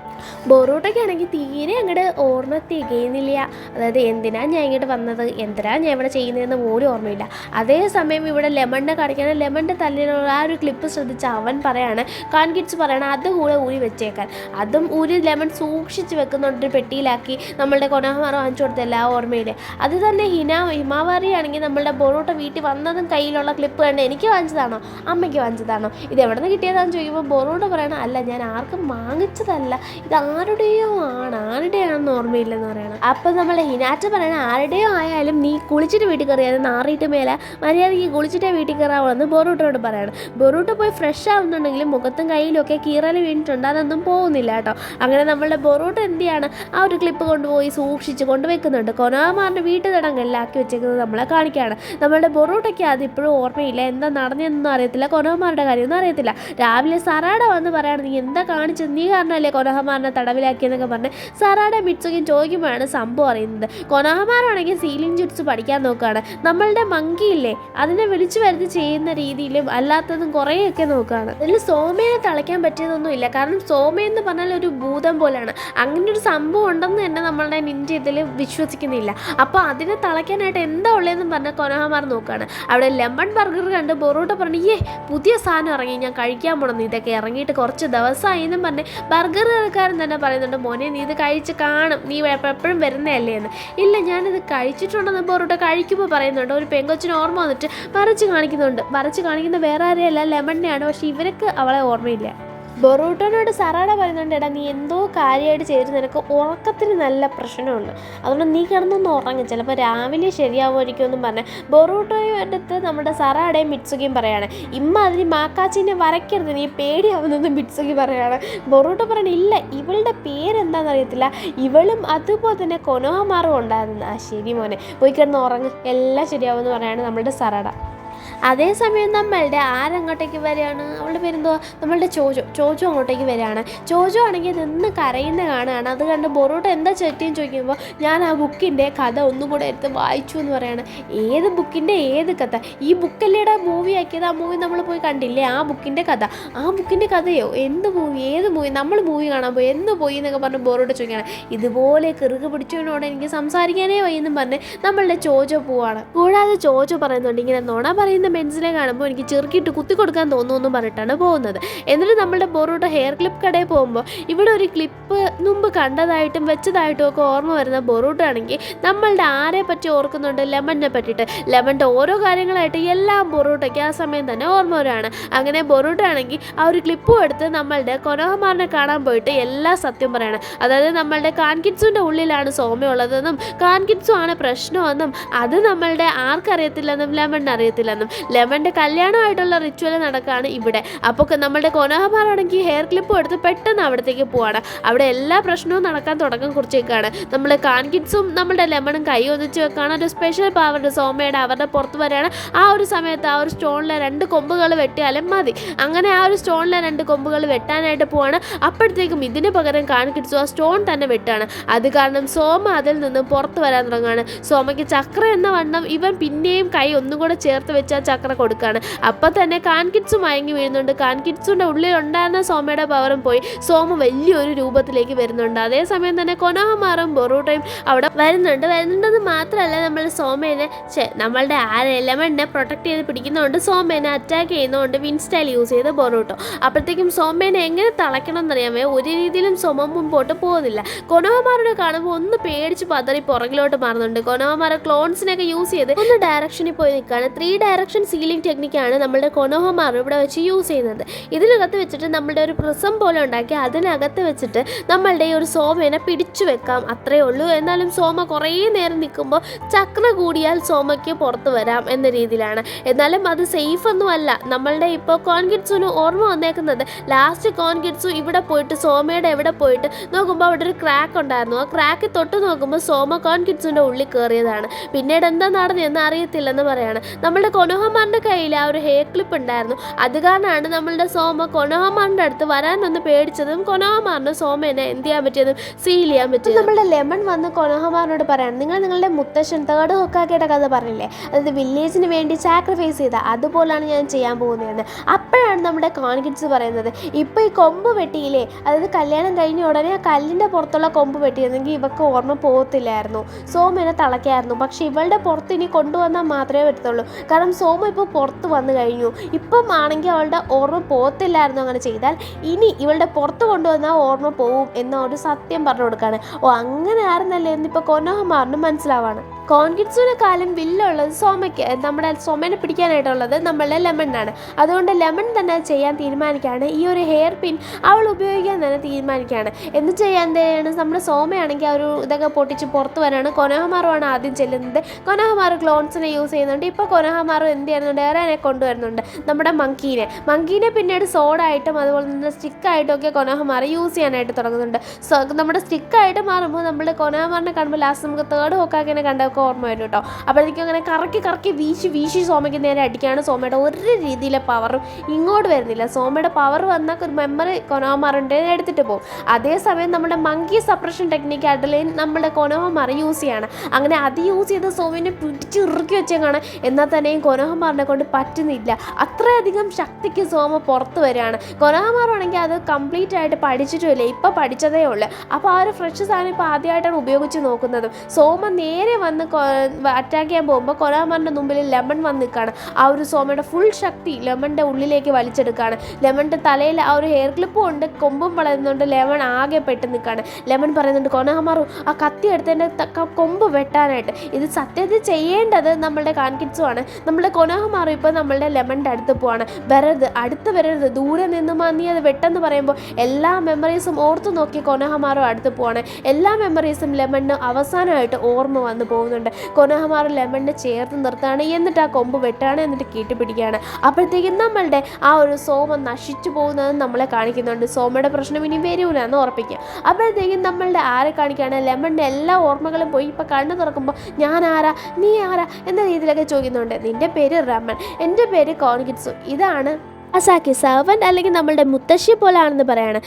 ബൊറൂട്ടയ്ക്കാണെങ്കിൽ തീരെ അങ്ങോട്ട് ഓർമ്മ തികയുന്നില്ല. അതായത് എന്തിനാ ഞാൻ ഇങ്ങോട്ട് വന്നത്, എന്തിനാ ഞാൻ ഇവിടെ ചെയ്യുന്നതെന്ന് പോലും ഓർമ്മയില്ല. അതേസമയം ഇവിടെ ലെമണിനെ കാണിക്കാൻ ലെമണിൻ്റെ തല്ലിലുള്ള ആ ഒരു ക്ലിപ്പ് ശ്രദ്ധിച്ച് അവൻ പറയാണ്, കാൺകിഡ്സ് പറയണം അത് കൂടെ ഊരി വെച്ചേക്കാൻ. അതും ഊരി ലെമൺ സൂക്ഷിച്ച് വെക്കുന്നുണ്ട് പെട്ടിയിലാക്കി. നമ്മളുടെ കൊനോഹമാർ വാങ്ങിച്ചു കൊടുത്തല്ല ആ ഓർമ്മയിൽ. അത് തന്നെ ഹിമാവാരിയാണെങ്കിൽ നമ്മളുടെ ബൊറൂട്ട വീട്ടിൽ വന്നതും കയ്യിലുള്ള ക്ലിപ്പ് കണ്ട് എനിക്ക് വാങ്ങിച്ചതാണോ അമ്മയ്ക്ക് വാങ്ങിച്ചതാണോ ഇത് എവിടെ നിന്ന് കിട്ടിയതാണെന്ന് ചോദിക്കുമ്പോൾ ബൊറൂട്ട പറയണം, അല്ല ഞാൻ ആർക്കും വാങ്ങിച്ചതല്ല, ഇത് ആരുടെയാണെന്ന് ഓർമ്മയില്ലെന്ന് പറയണം. അപ്പം നമ്മളെ ഹിനാറ്റ പറയണം, ആരുടെയോ ആയാലും നീ കുളിച്ചിട്ട് വീട്ടിൽ കയറിയാൽ നാറിയിട്ട് മേലെ മര്യാദയ്ക്ക് കുളിച്ചിട്ടേ വീട്ടിൽ കയറാവുള്ളെന്ന് ബൊറൂട്ടോട് പറയണം. ബൊറൂട്ട പോയി ഫ്രഷ് ആവുന്നുണ്ടെങ്കിലും മുഖത്തും കയ്യിലൊക്കെ കീറൽ വീണിട്ടുണ്ട്, അതൊന്നും പോകുന്നില്ല കേട്ടോ. അങ്ങനെ നമ്മളുടെ ബൊറൂട്ട എന്ത് ചെയ്യാണ്, ആ ഒരു ക്ലിപ്പ് കൊണ്ടുപോയി സൂക്ഷിച്ച് കൊണ്ടുവെക്കുന്നുണ്ട്. കൊനോഹമാറിൻ്റെ വീട്ടു തടങ്കലിലാക്കി വെച്ചേക്കുന്നത് നമ്മളെ കാണിക്കുകയാണ്. നമ്മളുടെ ബൊറൂട്ടയ്ക്ക് അതിപ്പോഴും ഓർമ്മയില്ല, എന്താ നടന്നതെന്നൊന്നും അറിയത്തില്ല, കൊനോഹമാരുടെ കാര്യമൊന്നും അറിയത്തില്ല. രാവിലെ സറാഡ വന്ന് പറയാണ്, നീ എന്താ കാണിച്ചത്, നീ കാരണമല്ലേ കൊനോഹമാറിനെ തടവിലാക്കിയെന്നൊക്കെ പറഞ്ഞ് സറാഡ മിറ്റ്സുകയും ചോദിക്കുമ്പോഴാണ് സംഭവം അറിയുന്നത്. കൊനോഹമാറാണെങ്കിൽ സീലിംഗ് ജുട്സ് പഠിക്കാൻ നോക്കുകയാണ്. നമ്മളുടെ മങ്കിയില്ലേ അതിനെ വിളിച്ചു വരുത്തി ചെയ്യുന്ന രീതിയിലും അല്ലാത്തതും കുറേയൊക്കെ നോക്കുകയാണ്. അതിൽ സോമയെ തളയ്ക്കാൻ പറ്റിയതൊന്നുമില്ല, കാരണം സോമയെന്ന് പറഞ്ഞാൽ ഒരു ഭൂതം പോലെയാണ്. അങ്ങനെ ഒരു സംഭവം ഉണ്ടെന്ന് തന്നെ നമ്മളുടെ നിഞ്ച ഇതിൽ വിശ്വസിക്കുന്നില്ല. അപ്പോൾ അതിനെ തളയ്ക്കാനായിട്ട് എന്താ ഉള്ളതെന്ന് പറഞ്ഞാൽ കൊനോഹമാർ നോക്കുകയാണ്. അവിടെ നമ്മുടെ ലെമൺ ബർഗർ കണ്ട് ബൊറൂട്ട പറഞ്ഞു, പുതിയ സാധനം ഇറങ്ങി, ഞാൻ കഴിക്കാൻ പോണെന്ന്. ഇതൊക്കെ ഇറങ്ങിയിട്ട് കുറച്ച് ദിവസമായി എന്നും പറഞ്ഞ് ബർഗർ കടക്കാരൻ തന്നെ പറയുന്നുണ്ട്, മോനെ നീ ഇത് കഴിച്ച് കാണും, നീ എപ്പോഴും വരുന്നതല്ലേ എന്ന്. ഇല്ല ഞാനിത് കഴിച്ചിട്ടുണ്ടെന്ന് ബൊറൂട്ട കഴിക്കുമ്പോൾ പറയുന്നുണ്ട്. ഒരു പെങ്കൊച്ചിന് ഓർമ്മ വന്നിട്ട് വരച്ച് കാണിക്കുന്ന വേറെ ആരെയല്ല, ലെമണിനെയാണ്. പക്ഷേ ഇവർക്ക് അവളെ ഓർമ്മയില്ല. ബൊറൂട്ടോനോട് സറാട പറയുന്നുണ്ട്, എടാ നീ എന്തോ കാര്യമായിട്ട് ചെയ്തിട്ട് നിനക്ക് ഉറക്കത്തിന് നല്ല പ്രശ്നമുണ്ട്, അതുകൊണ്ട് നീ കിടന്നൊന്ന് ഉറങ്ങും, ചിലപ്പോൾ രാവിലെ ശരിയാവുമായിരിക്കും എന്നും പറഞ്ഞ് ബൊറൂട്ടോയും അടുത്ത് നമ്മുടെ സറാടയും മിറ്റ്സുകിയും പറയാണ്. അതിന് മാക്കാച്ചിനെ വരയ്ക്കരുത്, നീ പേടിയാവുന്നത് മിറ്റ്സുകി പറയാണ്. ബൊറൂട്ട പറയണ, ഇല്ല ഇവളുടെ പേരെന്താണെന്ന് അറിയത്തില്ല, ഇവളും അതുപോലെ തന്നെ കൊനോഹമാറും ഉണ്ടായിരുന്നു. ശരി മോനെ പോയി കിടന്ന് ഉറങ്ങ്, എല്ലാം ശരിയാവുമെന്ന് പറയാണ് നമ്മളുടെ സറാട. അതേസമയം നമ്മളുടെ ആരങ്ങോട്ടേക്ക് വരികയാണ്, അവളുടെ പേരെന്തുവാ, നമ്മളുടെ ചോജോ അങ്ങോട്ടേക്ക് വരികയാണ്. ചോജോ ആണെങ്കിൽ നിന്ന് കരയുന്ന കാണുകയാണ്. അത് കണ്ട് ബൊറൂട്ട എന്താ ചെറ്റിയെന്ന് ചോദിക്കുമ്പോൾ ഞാൻ ആ ബുക്കിൻ്റെ കഥ ഒന്നും കൂടെ എടുത്ത് വായിച്ചു എന്ന് പറയാണ്. ഏത് ബുക്കിൻ്റെ ഏത് കഥ? ഈ ബുക്കല്ലേടെ മൂവി ആക്കിയത്, ആ മൂവി നമ്മൾ പോയി കണ്ടില്ലേ, ആ ബുക്കിൻ്റെ കഥയോ? എന്ത് മൂവി, ഏത് മൂവി? നമ്മൾ മൂവി കാണാൻ പോയി, എന്ന് പോയി എന്നൊക്കെ പറഞ്ഞ് ബൊറൂട്ട ചോദിക്കുകയാണ്. ഇതുപോലെ കിറുക് പിടിച്ചവനോട് എനിക്ക് സംസാരിക്കാനേ വയ്യെന്നും പറഞ്ഞ് നമ്മളുടെ ചോജോ പോവാണ്. കൂടാതെ ചോജോ പറയുന്നുണ്ട്, ഇങ്ങനെ നുണ പറയുന്ന മെൻസിനെ കാണുമ്പോൾ എനിക്ക് ചെറുക്കിയിട്ട് കുത്തി കൊടുക്കാൻ തോന്നുമെന്നും പറഞ്ഞിട്ടാണ് പോകുന്നത്. എന്നിട്ട് നമ്മളുടെ ബൊറൂട്ട ഹെയർ ക്ലിപ്പ് കടയിൽ പോകുമ്പോൾ ഇവിടെ ഒരു ക്ലിപ്പ് മുമ്പ് കണ്ടതായിട്ടും വെച്ചതായിട്ടും ഒക്കെ ഓർമ്മ വരുന്ന ബൊറൂട്ട ആണെങ്കിൽ നമ്മളുടെ ആരെ പറ്റി ഓർക്കുന്നുണ്ട്, ലെമണിനെ പറ്റിയിട്ട്. ലെമണിൻ്റെ ഓരോ കാര്യങ്ങളായിട്ട് എല്ലാം ബൊറൂട്ടയ്ക്ക് ആ സമയം തന്നെ ഓർമ്മ വരികയാണ്. അങ്ങനെ ബൊറൂട്ട ആണെങ്കിൽ ആ ഒരു ക്ലിപ്പും എടുത്ത് നമ്മളുടെ കൊനോഹമാറിനെ കാണാൻ പോയിട്ട് എല്ലാ സത്യം പറയണം. അതായത് നമ്മളുടെ കാൻകിറ്റ്സുവിൻ്റെ ഉള്ളിലാണ് സോമയുള്ളതെന്നും കാൻകിറ്റ്സു ആണ് പ്രശ്നമെന്നും അത് നമ്മളുടെ ആർക്കറിയത്തില്ലെന്നും ലെമണിന് അറിയത്തില്ലെന്നും. ലെമണിൻ്റെ കല്യാണമായിട്ടുള്ള റിച്വൽ നടക്കുകയാണ് ഇവിടെ. അപ്പോൾ നമ്മളുടെ കൊനോഹമാറാണെങ്കിൽ ഹെയർ ക്ലിപ്പ് എടുത്ത് പെട്ടെന്ന് അവിടത്തേക്ക് പോവാണ്. അവിടെ എല്ലാ പ്രശ്നവും നടക്കാൻ തുടക്കം കുറിച്ചേക്കാണ്. നമ്മൾ കാൻകിറ്റ്സും നമ്മളുടെ ലെമണും കൈ ഒന്നിച്ച് വെക്കാണ്. ഒരു സ്പെഷ്യൽ പവർ സോമയുടെ അവരുടെ പുറത്ത് വരികയാണ്. ആ ഒരു സമയത്ത് ആ ഒരു സ്റ്റോണിലെ 2 കൊമ്പുകൾ വെട്ടിയാലും മതി. അങ്ങനെ ആ ഒരു സ്റ്റോണിലെ 2 കൊമ്പുകൾ വെട്ടാനായിട്ട് പോവാണ്. അപ്പോഴത്തേക്കും ഇതിന് പകരം കാൻകിറ്റ്സു ആ സ്റ്റോൺ തന്നെ വെട്ടാണ്. അത് കാരണം സോമ അതിൽ നിന്ന് പുറത്ത് വരാൻ തുടങ്ങുകയാണ്. സോമയ്ക്ക് ചക്ര എന്ന വണ്ണം ഇവൻ പിന്നെയും കൈ ഒന്നും കൂടെ ചേർത്ത് വെച്ചാൽ ചക്ര കൊടുക്കുകയാണ്. അപ്പം തന്നെ കാൻകിറ്റ്സു മയങ്ങി വീഴുന്നുണ്ട്. കാൻകിറ്റ്സുൻ്റെ ഉള്ളിലുണ്ടായിരുന്ന സോമയുടെ പവറും പോയി സോമ വലിയൊരു രൂപത്തിലേക്ക് വരുന്നുണ്ട്. അതേസമയം തന്നെ കൊനോഹമാറും ബൊറൂട്ടയും അവിടെ വരുന്നുണ്ടെന്ന് മാത്രമല്ല നമ്മളുടെ ലെമണിനെ പ്രൊട്ടക്ട് ചെയ്ത് പിടിക്കുന്നതുകൊണ്ട് സോമേനെ അറ്റാക്ക് ചെയ്യുന്നതുകൊണ്ട് വിൻസ്റ്റൈൽ യൂസ് ചെയ്ത് ബൊറൂട്ടോ. അപ്പോഴത്തേക്കും സോമേനെ എങ്ങനെ തളയ്ക്കണം എന്നറിയാമേ, ഒരു രീതിയിലും സോമ മുമ്പോട്ട് പോകുന്നില്ല. കൊനോഹമാറിനെ കാണുമ്പോൾ ഒന്ന് പേടിച്ച് പതറി പുറകിലോട്ട് മാറുന്നുണ്ട്. കൊനോഹമാർ ക്ലോൺസിനൊക്കെ യൂസ് ചെയ്ത് ഒന്ന് ഡയറക്ഷനിൽ പോയി നിൽക്കുകയാണ്. 3 ഡയറക്ഷൻ സീലിംഗ് ടെക്നിക്കാണ് നമ്മളുടെ കൊനോഹമാർ ഇവിടെ വെച്ച് യൂസ് ചെയ്യുന്നത്. ഇതിനകത്ത് വെച്ചിട്ട് നമ്മളുടെ ഒരു പ്രിസം പോലെ ഉണ്ടാക്കി അതിനകത്ത് വെച്ചിട്ട് നമ്മളുടെ ഈ ഒരു സോമേനെ പിടിച്ചു വെക്കാം, അത്രയേ ഉള്ളൂ. എന്നാലും സോമ കുറേ നേരം നിൽക്കുമ്പോൾ ചക്ര കൂടിയാൽ സോമയ്ക്ക് പുറത്ത് വരാം എന്ന രീതിയിലാണ്. എന്നാലും അത് സേഫ് ഒന്നും അല്ല. നമ്മളുടെ ഇപ്പോൾ കോൺകിറ്റ്സുന് ഓർമ്മ വന്നേക്കുന്നത് ലാസ്റ്റ് കോൺകിറ്റ്സു ഇവിടെ പോയിട്ട് സോമയുടെ എവിടെ പോയിട്ട് നോക്കുമ്പോൾ അവിടെ ഒരു ക്രാക്ക് ഉണ്ടായിരുന്നു. ആ ക്രാക്ക് തൊട്ട് നോക്കുമ്പോൾ സോമ കോൺകിറ്റ്സുൻ്റെ ഉള്ളിൽ കയറിയതാണ്. പിന്നീട് എന്താ നടന്നതെന്ന് അറിയത്തില്ലെന്ന് പറയാണ്. നമ്മളുടെ കൊനോഹമാറിൻ്റെ കയ്യിൽ ആ ഒരു ഹെയർ ക്ലിപ്പ് ഉണ്ടായിരുന്നു. അത് കാരണമാണ് നമ്മളുടെ സോമ കൊനോഹമാറിൻ്റെ അടുത്ത് വരാനൊന്ന് പേടിച്ചതും കൊനോഹമാറിന് സോമേനെ എന്ത് ചെയ്യാൻ പറ്റിയതും സീൽ ചെയ്യാൻ പറ്റിയത്. നമ്മളുടെ ലെമൺ വന്ന് കൊനോഹമാറിനോട് പറയാണ്, നിങ്ങളുടെ മുത്തശ്ശൻ തേർഡ് ഹൊക്കാക്കയുടെ കഥ പറഞ്ഞില്ലേ, അതായത് വില്ലേജിന് വേണ്ടി സാക്രിഫൈസ് ചെയ്ത അതുപോലാണ് ഞാൻ ചെയ്യാൻ പോകുന്നതെന്ന്. അപ്പോഴാണ് നമ്മുടെ കോൺകിറ്റ്സ് പറയുന്നത്, ഇപ്പോൾ ഈ കൊമ്പ് വെട്ടിയില്ലേ, അതായത് കല്യാണം കഴിഞ്ഞ ഉടനെ ആ കല്ലിൻ്റെ പുറത്തുള്ള കൊമ്പ് വെട്ടിയിരുന്നെങ്കിൽ ഇവർക്ക് ഓർമ്മ പോകത്തില്ലായിരുന്നു, സോമേനെ തളയ്ക്കായിരുന്നു. പക്ഷേ ഇവളുടെ പുറത്ത് ഇനി കൊണ്ടുവന്നാൽ മാത്രമേ പറ്റത്തുള്ളൂ. കാരണം സോമ ഇപ്പോൾ പുറത്ത് വന്നു കഴിഞ്ഞു. ഇപ്പം ആണെങ്കിൽ അവളുടെ ഓർമ്മ പോകത്തില്ലായിരുന്നു അങ്ങനെ ചെയ്താൽ. ഇനി ഇവളുടെ പുറത്ത് കൊണ്ടുവന്നാൽ ഓർമ്മ പോവും എന്ന ഒരു സത്യം പറഞ്ഞു കൊടുക്കുകയാണ്. അങ്ങനെ ആയിരുന്നല്ലേ എന്നിപ്പോൾ കൊനോഹമാറിന് മനസ്സിലാവാണ്. കോൺകിറ്റ്സിനെക്കാളും വില്ലുള്ളത് സോമയ്ക്ക്, നമ്മുടെ സോമേനെ പിടിക്കാനായിട്ടുള്ളത് നമ്മളുടെ ലെമണിനാണ്. അതുകൊണ്ട് ലെമൺ തന്നെ ചെയ്യാൻ തീരുമാനിക്കുകയാണ്. ഈ ഒരു ഹെയർ പിൻ അവൾ ഉപയോഗിക്കാൻ തന്നെ തീരുമാനിക്കുകയാണ്. എന്ത് ചെയ്യാൻ തന്നെയാണ് നമ്മുടെ സോമയാണെങ്കിൽ ആ ഒരു ഇതൊക്കെ പൊട്ടിച്ച് പുറത്ത് വരാണ്. കൊനോഹമാറുമാണ് ആദ്യം ചെല്ലുന്നത്. കൊനോഹമാർ ക്ലോൺസിനെ യൂസ് ചെയ്യുന്നുണ്ട്. ഇപ്പോൾ കൊനോഹമാറും എന്ത് ചെയ്യുന്നുണ്ട്, ഏറാനെ കൊണ്ടുവരുന്നുണ്ട് നമ്മുടെ മങ്കീനെ പിന്നീട് സോഡായിട്ടും അതുപോലെ തന്നെ സ്റ്റിക്കായിട്ടും ഒക്കെ കൊനോഹമാർ യൂസ് ചെയ്യാനായിട്ട് തുടങ്ങുന്നുണ്ട്. നമ്മുടെ സ്റ്റിക്കായിട്ട് മാറുമ്പോൾ നമ്മുടെ കൊനോഹമാറിനെ കാണുമ്പോൾ ലാസ്റ്റ് നമുക്ക് തേർഡ് ഹൊക്കാക്കിനെ കണ്ട ഓർമ്മ വരും കേട്ടോ. അപ്പോഴത്തേക്കും അങ്ങനെ കറക്കി വീശി സോമയ്ക്ക് നേരെ അടിക്കുകയാണ്. സോമയുടെ ഒരു രീതിയിലെ പവറും ഇങ്ങോട്ട് വരുന്നില്ല. സോമയുടെ പവർ വന്നാൽ ഒരു മെമ്മറി കൊനോഹമാറിൻ്റെ എടുത്തിട്ട് പോകും. അതേസമയം നമ്മുടെ മങ്കി സപ്രഷൻ ടെക്നിക്ക് ആയിട്ടുള്ള നമ്മുടെ കൊനോഹമാർ യൂസ് ചെയ്യാണ്. അങ്ങനെ അത് യൂസ് ചെയ്ത് സോമനെ പിടിച്ച് ഇറുക്കി വെച്ചേക്കാണ്. എന്നാൽ തന്നെയും കൊനോഹമാർ കൊനോഹമാറിനെ കൊണ്ട് പറ്റുന്നില്ല. അത്രയധികം ശക്തിക്ക് സോമ പുറത്ത് വരികയാണ്. കൊനോഹമാറാണെങ്കിൽ അത് കംപ്ലീറ്റ് ആയിട്ട് പഠിച്ചിട്ടുമില്ല, ഇപ്പം പഠിച്ചതേ ഉള്ളൂ. അപ്പോൾ ആ ഒരു ഫ്രഷ് സാധനം ഇപ്പോൾ ആദ്യമായിട്ടാണ് ഉപയോഗിച്ച് നോക്കുന്നതും. സോമ നേരെ വന്ന് അറ്റാക്ക് ചെയ്യാൻ പോകുമ്പോൾ കൊനോഹമാറിൻ്റെ മുമ്പിൽ ലെമൺ വന്ന് നിൽക്കുകയാണ്. ആ ഒരു സോമയുടെ ഫുൾ ശക്തി ലെമണിൻ്റെ ഉള്ളിലേക്ക് വലിച്ചെടുക്കുകയാണ്. ലെമണിൻ്റെ തലയിൽ ആ ഒരു ഹെയർ ക്ലിപ്പും ഉണ്ട്, കൊമ്പും വളരുന്നുണ്ട്. ലെമൺ ആകെ പെട്ട് നിൽക്കുകയാണ്. ലെമൺ പറയുന്നുണ്ട്, കൊനോഹമാറു ആ കത്തി എടുത്തതിൻ്റെ കൊമ്പ് വെട്ടാനായിട്ട്. ഇത് സത്യത്തിൽ ചെയ്യേണ്ടത് നമ്മളുടെ കാൻകിറ്റ്സുമാണ്. നമ്മളുടെ കൊനോഹമാറു ഇപ്പോൾ നമ്മളുടെ ലെമണിൻ്റെ അടുത്ത് പോവാണ്. അടുത്ത് വരരുത്, ദൂരെ നിന്ന് നീ അത് വെട്ടെന്ന് പറയുമ്പോൾ എല്ലാ മെമ്മറീസും ഓർത്തു നോക്കി കൊനോഹമാറു അടുത്ത് പോവാണ്. എല്ലാ മെമ്മറീസും ലെമണിന് അവസാനമായിട്ട് ഓർമ്മ വന്ന് പോകുന്നുണ്ട്. കൊനോഹമാറു ലെമണിനെ ചേർത്ത് നിർത്താണ്, എന്നിട്ട് ആ കൊമ്പ് വെട്ടാണ്, എന്നിട്ട് കീട്ടിപ്പിടിക്കുകയാണ്. അപ്പോഴത്തേക്കും നമ്മളുടെ ആ ഒരു സോമ നശിച്ചു പോകുന്നത് നമ്മളെ കാണിക്കുന്നുണ്ട്. സോമയുടെ പ്രശ്നം ഇനി വരൂല എന്ന് ഉറപ്പിക്കുക. അപ്പോഴത്തേക്കും നമ്മളുടെ ആരെ കാണിക്കുകയാണ്, ലെമണിൻ്റെ എല്ലാ ഓർമ്മകളും പോയി. ഇപ്പം കണ്ണു തുറക്കുമ്പോൾ ഞാൻ ആരാ, നീ ആരാ എന്ന രീതിയിലൊക്കെ ചോദിക്കുന്നുണ്ട്. നിൻ്റെ പേര് രമൺ, എൻ്റെ പേര് കോൺകിറ്റ്സു, ഇതാണ് അസാക്കി സെർവൻറ്റ് അല്ലെങ്കിൽ നമ്മളുടെ മുത്തശ്ശിയെ പോലാണെന്ന് പറയാണ്.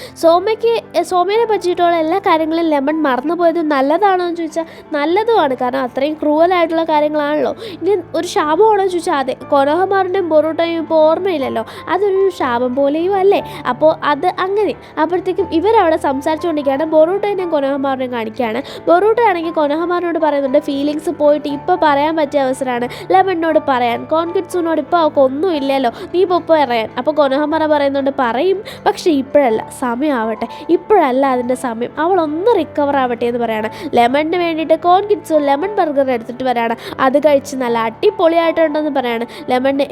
സോമയെ പറ്റിയിട്ടുള്ള എല്ലാ കാര്യങ്ങളും ലെമൺ മറന്നുപോയത് നല്ലതാണോ എന്ന് ചോദിച്ചാൽ നല്ലതുമാണ്. കാരണം അത്രയും ക്രൂവലായിട്ടുള്ള കാര്യങ്ങളാണല്ലോ. ഇനി ഒരു ശാപമാണോ എന്ന് ചോദിച്ചാൽ അതെ, കൊനോഹമാറിൻ്റെയും ബൊറൂട്ടോയും ഇപ്പോൾ ഓർമ്മയില്ലല്ലോ, അതൊരു ശാപം പോലെയും അല്ലേ. അപ്പോൾ അത് അങ്ങനെ. അപ്പോഴത്തേക്കും ഇവരവിടെ സംസാരിച്ചുകൊണ്ടിരിക്കുകയാണ്. ബൊറൂട്ടോയും കൊനോഹമാറിനെയും കാണിക്കുകയാണ്. ബൊറൂട്ടോ ആണെങ്കിൽ കൊനോഹമാറിനോട് പറയുന്നുണ്ട് ഫീലിങ്സ് പോയിട്ട് ഇപ്പോൾ പറയാൻ പറ്റിയ അവസരമാണ് ലെമണിനോട് പറയാൻ. കോൺകിറ്റ്സുനോട് ഇപ്പോൾ അവൾക്ക് ഒന്നും ഇല്ലല്ലോ, നീ ഇപ്പോൾ പറയാൻ. അപ്പോൾ കൊനോഹമാറ പറയുന്നുണ്ട് പറയും, പക്ഷേ ഇപ്പോഴല്ല, സമയമാവട്ടെ, ഇപ്പോഴല്ല അതിൻ്റെ സമയം, അവളൊന്ന് റിക്കവർ ആവട്ടെ എന്ന് പറയാണ്. ലെമണിന് വേണ്ടിയിട്ട് കോൺകിറ്റ്സു ലെമൺ ബർഗർ എടുത്തിട്ട് വരാണ്. അത് കഴിച്ച് നല്ല അടിപൊളിയായിട്ടുണ്ടെന്ന് പറയാണ്. ലെമണിന്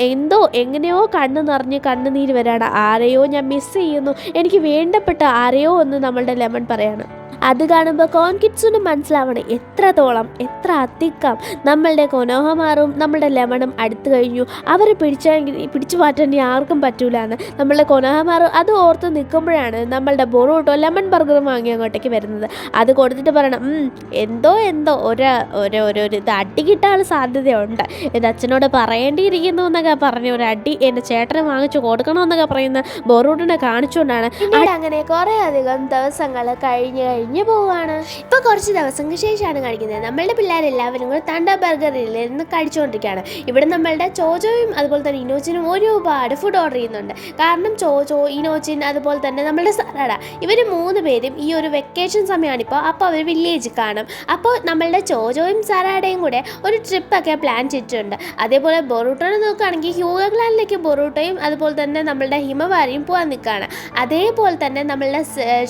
എങ്ങനെയോ കണ്ണ് നിറഞ്ഞ് കണ്ണുനീര് വരാണ്. ആരെയോ ഞാൻ മിസ് ചെയ്യുന്നു, എനിക്ക് വേണ്ടപ്പെട്ട ആരെയോ എന്ന് നമ്മളുടെ ലെമൺ പറയാണ്. അത് കാണുമ്പോൾ കോൺകിറ്റ്സിന് മനസ്സിലാവണം എത്ര അധികം നമ്മളുടെ കൊനോഹമാറും നമ്മളുടെ ലെമണും അടുത്ത് കഴിഞ്ഞു. അവരെ പിടിച്ചു മാറ്റാൻ ആർക്കും പറ്റൂല എന്ന് നമ്മളുടെ കൊനോഹമാറും അത് ഓർത്ത് നിൽക്കുമ്പോഴാണ് നമ്മളുടെ ബൊറൂട്ടോ ലെമൺ ബർഗറും വാങ്ങി അങ്ങോട്ടേക്ക് വരുന്നത്. അത് കൊടുത്തിട്ട് പറയണം എന്തോ ഇത് അടി കിട്ടാൻ സാധ്യതയുണ്ട്, എൻ്റെ അച്ഛനോട് പറയേണ്ടിയിരിക്കുന്നു എന്നൊക്കെ പറഞ്ഞ് ഒരു അടി എൻ്റെ ചേട്ടനെ വാങ്ങിച്ചു കൊടുക്കണമെന്നൊക്കെ പറയുന്ന ബൊറൂട്ടിനെ കാണിച്ചുകൊണ്ടാണ്. അങ്ങനെ കുറേ അധികം ദിവസങ്ങൾ കഴിഞ്ഞ് പോവുകയാണ്. ഇപ്പോൾ കുറച്ച് ദിവസങ്ങൾക്ക് ശേഷമാണ് കാണിക്കുന്നത്. നമ്മളുടെ പിള്ളേരെല്ലാവരും കൂടെ തണ്ട ബർഗറിൽ നിന്ന് കഴിച്ചുകൊണ്ടിരിക്കുകയാണ്. ഇവിടെ നമ്മളുടെ ചോജോയും അതുപോലെ തന്നെ ഇനോച്ചിനും ഒരുപാട് ഫുഡ് ഓർഡർ ചെയ്യുന്നുണ്ട്. കാരണം ചോജോ, ഇനോച്ചിൻ അതുപോലെ തന്നെ നമ്മളുടെ സലാഡ, ഇവർ 3 പേരും ഈ ഒരു വെക്കേഷൻ സമയമാണിപ്പോൾ. അപ്പോൾ അവർ വില്ലേജിൽ കാണും. അപ്പോൾ നമ്മളുടെ ചോജോയും സലാഡയും കൂടെ ഒരു ട്രിപ്പൊക്കെ പ്ലാൻ ചെയ്തിട്ടുണ്ട്. അതേപോലെ ബൊറൂട്ടോനെ നോക്കുകയാണെങ്കിൽ ഹ്യൂഗഗ്ലാൻഡിലേക്ക് ബൊറൂട്ടോയും അതുപോലെ തന്നെ നമ്മളുടെ ഹിമവാരിയും പോകാൻ നിൽക്കുകയാണ്. അതേപോലെ തന്നെ നമ്മളുടെ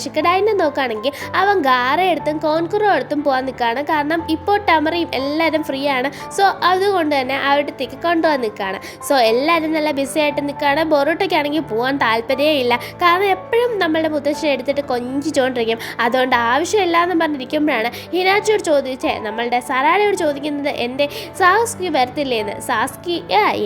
ഷിക്കഡായിനെ നോക്കുകയാണെങ്കിൽ അവൻ ഗാറ എടുത്തും കോൺകുറോ എടുത്തും പോകാൻ നിൽക്കുകയാണ്. കാരണം ഇപ്പോൾ ടമറിയും എല്ലാവരും ഫ്രീ ആണ്. സോ അതുകൊണ്ട് തന്നെ അവിടത്തേക്ക് കൊണ്ടുപോകാൻ നിൽക്കുകയാണ്. സോ എല്ലാവരും നല്ല ബിസി ആയിട്ട് നിൽക്കുകയാണ്. ബൊറൂട്ടയ്ക്കാണെങ്കിൽ പോകാൻ താല്പര്യമേ ഇല്ല. കാരണം എപ്പോഴും നമ്മളുടെ മുത്തശ്ശി എടുത്തിട്ട് കൊഞ്ചിച്ചുകൊണ്ടിരിക്കും. അതുകൊണ്ട് ആവശ്യമില്ല എന്ന് പറഞ്ഞിരിക്കുമ്പോഴാണ് ഹിനാച്ചിയോട് നമ്മളുടെ സലാഡയോട് ചോദിക്കുന്നത് എൻ്റെ സാസ്കി വരത്തില്ലേന്ന്. സാസ്കി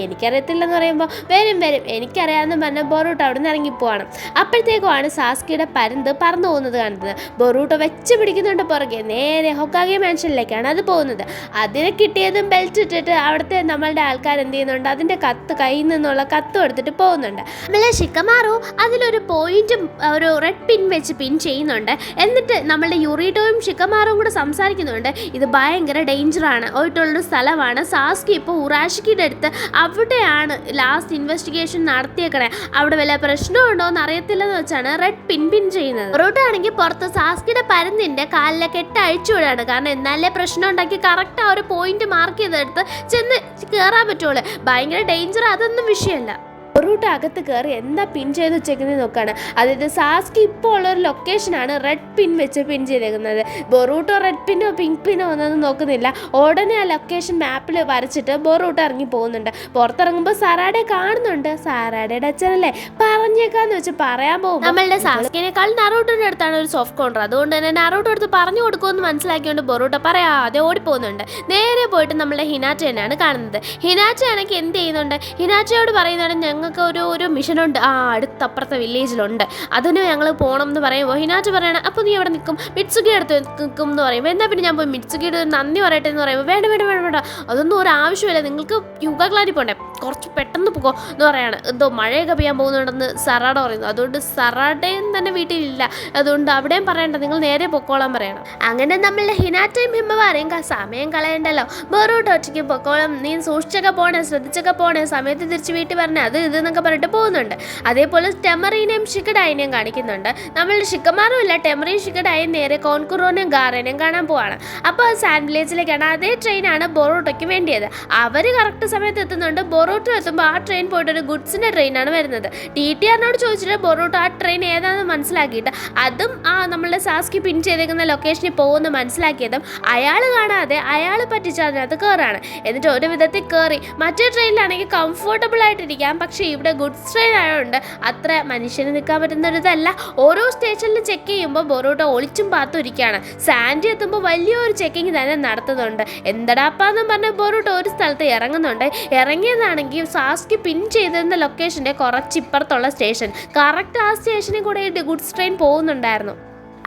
എനിക്കറിയത്തില്ലെന്ന് പറയുമ്പോൾ വരും എനിക്കറിയാമെന്ന് പറഞ്ഞാൽ ബൊറൂട്ടോ അവിടെ നിന്ന് ഇറങ്ങിപ്പോവാണ്. അപ്പോഴത്തേക്കുമാണ് സാസ്കിയുടെ പരുന്ത് പറന്നു പോകുന്നത് കാണുന്നത്. ബൊറൂട്ടോ വെച്ച് പിടിക്കുന്നുണ്ട് പുറകെ. നേരെ ഹൊക്കാഗെ മാൻഷനിലേക്കാണ് അത് പോകുന്നത്. അതിനെ കിട്ടിയതും ബെൽറ്റ് ഇട്ടിട്ട് അവിടുത്തെ നമ്മളുടെ ആൾക്കാർ എന്ത് ചെയ്യുന്നുണ്ട്, അതിൻ്റെ കയ്യിൽ നിന്നുള്ള കത്തും എടുത്തിട്ട് പോകുന്നുണ്ട്. നമ്മളെ ഷിക്കമാറു അതിലൊരു പോയിന്റും ഒരു റെഡ് പിൻ വെച്ച് പിൻ ചെയ്യുന്നുണ്ട്. എന്നിട്ട് നമ്മളുടെ യുറീറ്റോയും ഷിക്കമാറും കൂടെ സംസാരിക്കുന്നുണ്ട്. ഇത് ഭയങ്കര ഡേഞ്ചറാണ് ആയിട്ടുള്ളൊരു സ്ഥലമാണ്. സാസ്കി ഇപ്പോൾ ഉറാഷിക്കിയുടെ അടുത്ത് അവിടെയാണ് ലാസ്റ്റ് ഇൻവെസ്റ്റിഗേഷൻ നടത്തിയേക്കണേ. അവിടെ വല്ല പ്രശ്നമുണ്ടോ എന്ന് അറിയത്തില്ലെന്ന് വെച്ചാണ് റെഡ് പിൻ ചെയ്യുന്നത്. ബൊറൂട്ടോ ആണെങ്കിൽ പുറത്ത് സാസ്കിയുടെ പരുന്തിൻ്റെ കാലിലെ കെട്ട് അഴിച്ചു വിടാണ്. കാരണം എന്നാലേ പ്രശ്നം ഉണ്ടാക്കി കറക്റ്റ് ആ ഒരു പോയിന്റ് മാർക്ക് ചെയ്തെടുത്ത് ചെന്ന് കയറാൻ പറ്റുള്ളൂ. ഭയങ്കര ഡേഞ്ചർ, അതൊന്നും വിഷയമല്ല. ബൊറൂട്ടോ അകത്ത് കയറി എന്താ പിൻ ചെയ്ത് വെച്ചേക്കുന്നത് നോക്കുകയാണ്. അതായത് സാസ്കി ഇപ്പോൾ ഉള്ളൊരു ലൊക്കേഷനാണ് റെഡ് പിൻ വെച്ച് പിൻ ചെയ്തേക്കുന്നത്. ബൊറൂട്ടോ റെഡ് പിന്നോ പിങ്ക് പിന്നോ ഒന്നും നോക്കുന്നില്ല. ഉടനെ ആ ലൊക്കേഷൻ മാപ്പിൽ വരച്ചിട്ട് ബൊറൂട്ടോ ഇറങ്ങി പോകുന്നുണ്ട്. പുറത്തിറങ്ങുമ്പോൾ സറാഡെ കാണുന്നുണ്ട്. സറാഡയുടെ അച്ഛനല്ലേ പറഞ്ഞേക്കാന്ന് വെച്ച് പറയാൻ പോകും. നമ്മളുടെ സാസ്കിനേക്കാൾ നറൂട്ടോയുടെ അടുത്താണ് ഒരു സോഫ്റ്റ് കോർണർ. അതുകൊണ്ട് തന്നെ നറൂട്ടോ അടുത്ത് പറഞ്ഞു കൊടുക്കുമെന്ന് മനസ്സിലാക്കിക്കൊണ്ട് ബൊറൂട്ടോ പറയാതെ ഓടിപ്പോകുന്നുണ്ട്. നേരെ പോയിട്ട് നമ്മളുടെ ഹിനാച്ചയാണ് കാണുന്നത്. ഹിനാച്ചയാണെങ്കിൽ എന്ത് ചെയ്യുന്നുണ്ട്, ഹിനാച്ചയോട് പറയുന്നുണ്ട് ഞങ്ങൾക്ക് ഒരു മിഷനുണ്ട്, അടുത്തപ്പുറത്തെ വില്ലേജിലുണ്ട്, അതിന് ഞങ്ങൾ പോകണം എന്ന് പറയുമ്പോൾ ഹിനാച്ച പറയണം അപ്പോൾ നീ എവിടെ നിൽക്കും, മിറ്റ്സുക്കി അടുത്ത് നിൽക്കും എന്ന് പറയുമ്പോൾ എന്നാൽ പിന്നെ ഞാൻ പോയി മിറ്റ്സുക്കിയുടെ നന്ദി പറയട്ടെ എന്ന് പറയുമ്പോൾ വേണ്ട അതൊന്നും ഒരു ആവശ്യമില്ല, നിങ്ങൾക്ക് യുഗക്ലാരി പോകണ്ടേ, കുറച്ച് പെട്ടെന്ന് പോകോ എന്ന് പറയാണ്. എന്തോ മഴയൊക്കെ പെയ്യാൻ പോകുന്നുണ്ടെന്ന് സറാഡ പറയുന്നു. അതുകൊണ്ട് സറാഡയും തന്നെ വീട്ടിലില്ല, അതുകൊണ്ട് അവിടെയും പറയണ്ട, നിങ്ങൾ നേരെ പൊക്കോളാൻ പറയണം. അങ്ങനെ നമ്മളുടെ ഹിനാറ്റയും ഹിമവാരയും സമയം കളയണ്ടല്ലോ, ബൊറൂട്ടോ ഒറ്റയ്ക്ക് പൊക്കോളം, നീ സൂക്ഷിച്ചൊക്കെ പോണേ, ശ്രദ്ധിച്ചൊക്കെ പോണേ, സമയത്ത് തിരിച്ച് വീട്ടിൽ പറഞ്ഞ് അത് ഇതെന്നൊക്കെ പറഞ്ഞിട്ട് പോകുന്നുണ്ട്. അതേപോലെ ടെമറീനെയും ഷിക്കഡായിനെയും കാണിക്കുന്നുണ്ട്. നമ്മളുടെ ഷിക്കമാറും ഇല്ല, ടെമറിയും ഷിക്കഡായും നേരെ കോൺകുറോനെയും ഗാറേനെയും കാണാൻ പോവാണ്. അപ്പോൾ സാൻഡ് വില്ലേജിലേക്കാണ്. അതേ ട്രെയിനാണ് ബൊറൂട്ടോയ്ക്ക് വേണ്ടിയത്. അവർ കറക്റ്റ് സമയത്ത് എത്തുന്നുണ്ട്. ബൊറൂട്ടോ എത്തുമ്പോൾ ആ ട്രെയിൻ പോയിട്ട് ഒരു ഗുഡ്സിൻ്റെ ട്രെയിനാണ് വരുന്നത്. TTRനോട് ചോദിച്ചിട്ട് ബൊറൂട്ടോ ആ ട്രെയിൻ ഏതാണെന്ന് മനസ്സിലാക്കിയിട്ട് അതും നമ്മളുടെ സാസ്കി പിൻ ചെയ്തേക്കുന്ന ലൊക്കേഷനിൽ പോകുമെന്ന് മനസ്സിലാക്കിയതും അയാൾ കാണാതെ അയാൾ പറ്റിച്ച് അതിനകത്ത് കയറാണ്. എന്നിട്ട് ഒരു വിധത്തിൽ കയറി. മറ്റേ ട്രെയിനിലാണെങ്കിൽ കംഫർട്ടബിൾ ആയിട്ടിരിക്കാം, പക്ഷേ ഇവിടെ ഗുഡ്സ് ട്രെയിൻ ആയതുകൊണ്ട് അത്ര മനുഷ്യന് നിൽക്കാൻ പറ്റുന്നൊരിതല്ല. ഓരോ സ്റ്റേഷനിൽ ചെക്ക് ചെയ്യുമ്പോൾ ബൊറൂട്ടോ ഒളിച്ചും പാത്തുരിക്കുകയാണ്. സാൻഡി എത്തുമ്പോൾ വലിയൊരു ചെക്കിങ് തന്നെ നടത്തുന്നുണ്ട്. എന്തടാപ്പാന്നും പറഞ്ഞ് ബൊറൂട്ടോ ഒരു സ്ഥലത്ത് ഇറങ്ങുന്നുണ്ട്. ഇറങ്ങിയതാണെങ്കിൽ സാസ്കി പിൻ ചെയ്തിരുന്ന ലൊക്കേഷൻ്റെ കുറച്ചിപ്പുറത്തുള്ള സ്റ്റേഷൻ. കറക്റ്റ് ആ സ്റ്റേഷനിൽ കൂടെ ഗുഡ്സ് ട്രെയിൻ പോകുന്നുണ്ടായിരുന്നു.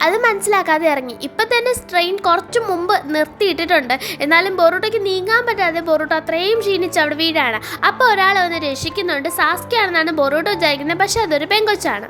അത് മനസ്സിലാക്കാതെ ഇറങ്ങി. ഇപ്പം തന്നെ ട്രെയിൻ കുറച്ച് മുമ്പ് നിർത്തിയിട്ടിട്ടുണ്ട്. എന്നാലും ബൊറൂട്ടോയ്ക്ക് നീങ്ങാൻ പറ്റാതെ ബൊറൂട്ടോ അത്രയും ക്ഷീണിച്ച് അവിടെ വീഴാണ്. അപ്പോൾ ഒരാൾ വന്ന് രക്ഷിക്കുന്നുണ്ട്. സാസ്കിയാണെന്നാണ് ബൊറൂട്ടോ വിചാരിക്കുന്നത്, പക്ഷെ അതൊരു പെങ്കൊച്ചാണ്.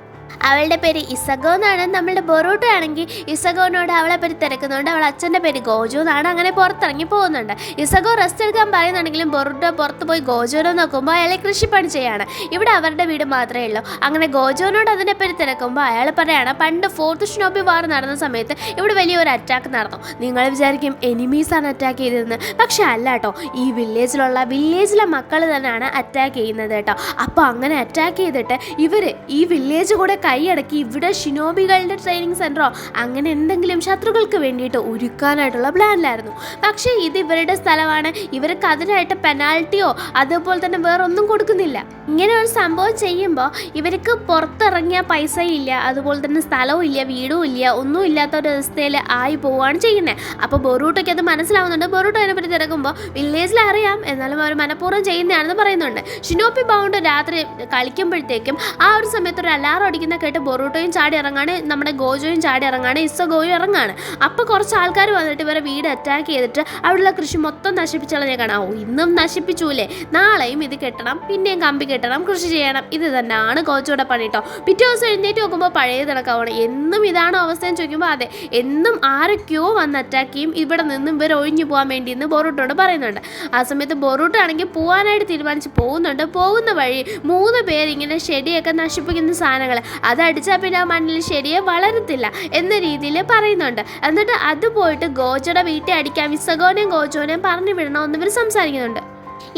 അവളുടെ പേര് ഇസഗോ എന്നാണ്. നമ്മളുടെ ബൊറൂട്ടോ ആണെങ്കിൽ ഇസഗോനോട് അവളെ പറ്റി തിരക്കുന്നുണ്ട്. അവളെ അച്ഛൻ്റെ പേര് ഗോജു എന്നാണ്. അങ്ങനെ പുറത്തിറങ്ങി പോകുന്നുണ്ട്. ഇസഗോ റെസ്റ്റ് എടുക്കാൻ പറയുന്നുണ്ടെങ്കിലും ബൊറൂട്ടോ പുറത്ത് പോയി ഗോജുവിനെ നോക്കുമ്പോൾ അയാളെ കൃഷിപ്പണി ചെയ്യാണ്. ഇവിടെ അവരുടെ വീട് മാത്രമേ ഉള്ളൂ. അങ്ങനെ ഗോജുവിനോട് അതിനെ പറ്റി തിരക്കുമ്പോൾ അയാൾ പറയാണ്, പണ്ട് 4th ഷിനോബി വാർ നടന്ന സമയത്ത് ഇവിടെ വലിയൊരു അറ്റാക്ക് നടന്നു. നിങ്ങൾ വിചാരിക്കും എനിമീസാണ് അറ്റാക്ക് ചെയ്തതെന്ന്, പക്ഷെ അല്ല കേട്ടോ, ഈ വില്ലേജിലെ മക്കൾ തന്നെയാണ് അറ്റാക്ക് ചെയ്യുന്നത് കേട്ടോ. അപ്പോൾ അങ്ങനെ അറ്റാക്ക് ചെയ്തിട്ട് ഇവർ ഈ വില്ലേജ് കൂടെ കൈയടക്കി ഇവിടെ ഷിനോബികളുടെ ട്രെയിനിങ് സെൻ്ററോ അങ്ങനെ എന്തെങ്കിലും ശത്രുക്കൾക്ക് വേണ്ടിയിട്ട് ഒരുക്കാനായിട്ടുള്ള പ്ലാനിലായിരുന്നു. പക്ഷേ ഇത് ഇവരുടെ സ്ഥലമാണ്, ഇവർക്ക് അതിനായിട്ട് പെനാൽറ്റിയോ അതുപോലെ തന്നെ വേറെ ഒന്നും കൊടുക്കുന്നില്ല. ഇങ്ങനെ ഒരു സംഭവം ചെയ്യുമ്പോൾ ഇവർക്ക് പുറത്തിറങ്ങിയ പൈസയില്ല, അതുപോലെ തന്നെ സ്ഥലവും ഇല്ല, വീടും ഇല്ല, ഒന്നും ഇല്ലാത്തൊരവസ്ഥയിൽ ആയി പോവുകയാണ് ചെയ്യുന്നത്. അപ്പോൾ ബൊറൂട്ടോയ്ക്ക് അത് മനസ്സിലാവുന്നുണ്ട്. ബൊറൂട്ടോ അതിനെപ്പറ്റി തിരക്കുമ്പോൾ വില്ലേജിൽ അറിയാം, എന്നാലും അവർ മനഃപൂർവ്വം ചെയ്യുന്നതാണെന്ന് പറയുന്നുണ്ട്. ഷിനോബി ബൗണ്ട് രാത്രി കളിക്കുമ്പോഴത്തേക്കും ആ ഒരു സമയത്ത് ഒരു അലാറം അടിക്കുന്ന കേട്ട് ബൊറൂട്ടോയും ചാടി ഇറങ്ങാണ്, നമ്മുടെ ഗോജോയും ചാടി ഇറങ്ങാണ്, ഇസഗോയും ഇറങ്ങാണ്. അപ്പോൾ കുറച്ച് ആൾക്കാർ വന്നിട്ട് ഇവരെ വീട് അറ്റാക്ക് ചെയ്തിട്ട് അവിടെയുള്ള കൃഷി മൊത്തം നശിപ്പിച്ചുകളഞ്ഞേ കാണാം. ഇന്നും നശിപ്പിച്ചൂലേ, നാളെയും ഇത് കെട്ടണം, പിന്നെയും കമ്പി കെട്ടണം, കൃഷി ചെയ്യണം. ഇത് തന്നെയാണ് ഗോജോയുടെ പണി കേട്ടോ. പിറ്റേ ദിവസം എഴുന്നേറ്റ് നോക്കുമ്പോൾ പഴയ തിണക്കാവണം. എന്നും ഇതാണോ അവസ്ഥയെന്ന് ചോദിക്കുമ്പോൾ അതെ, എന്നും ആരൊക്കെയോ വന്ന് അറ്റാക്ക് ചെയ്യും, ഇവിടെ നിന്നും ഇവർ ഒഴിഞ്ഞു പോകാൻ വേണ്ടി എന്ന് ബൊറൂട്ടോട് പറയുന്നുണ്ട്. ആ സമയത്ത് ബൊറൂട്ടോ ആണെങ്കിൽ പോകാനായിട്ട് തീരുമാനിച്ച് പോകുന്നുണ്ട്. പോകുന്ന വഴി 3 പേര് ഇങ്ങനെ ചെടിയൊക്കെ നശിപ്പിക്കുന്ന സാധനങ്ങൾ അതടിച്ചാൽ പിന്നെ ആ മണ്ണിൽ ശരിയെ വളരത്തില്ല എന്ന രീതിയിൽ പറയുന്നുണ്ട്. എന്നിട്ട് അത് പോയിട്ട് ഗോജോയുടെ വീട്ടിൽ അടിക്കാൻ ഇസഗോനെയും ഗോജോനെയും പറഞ്ഞു വിടണമെന്ന് ഇവർ സംസാരിക്കുന്നുണ്ട്.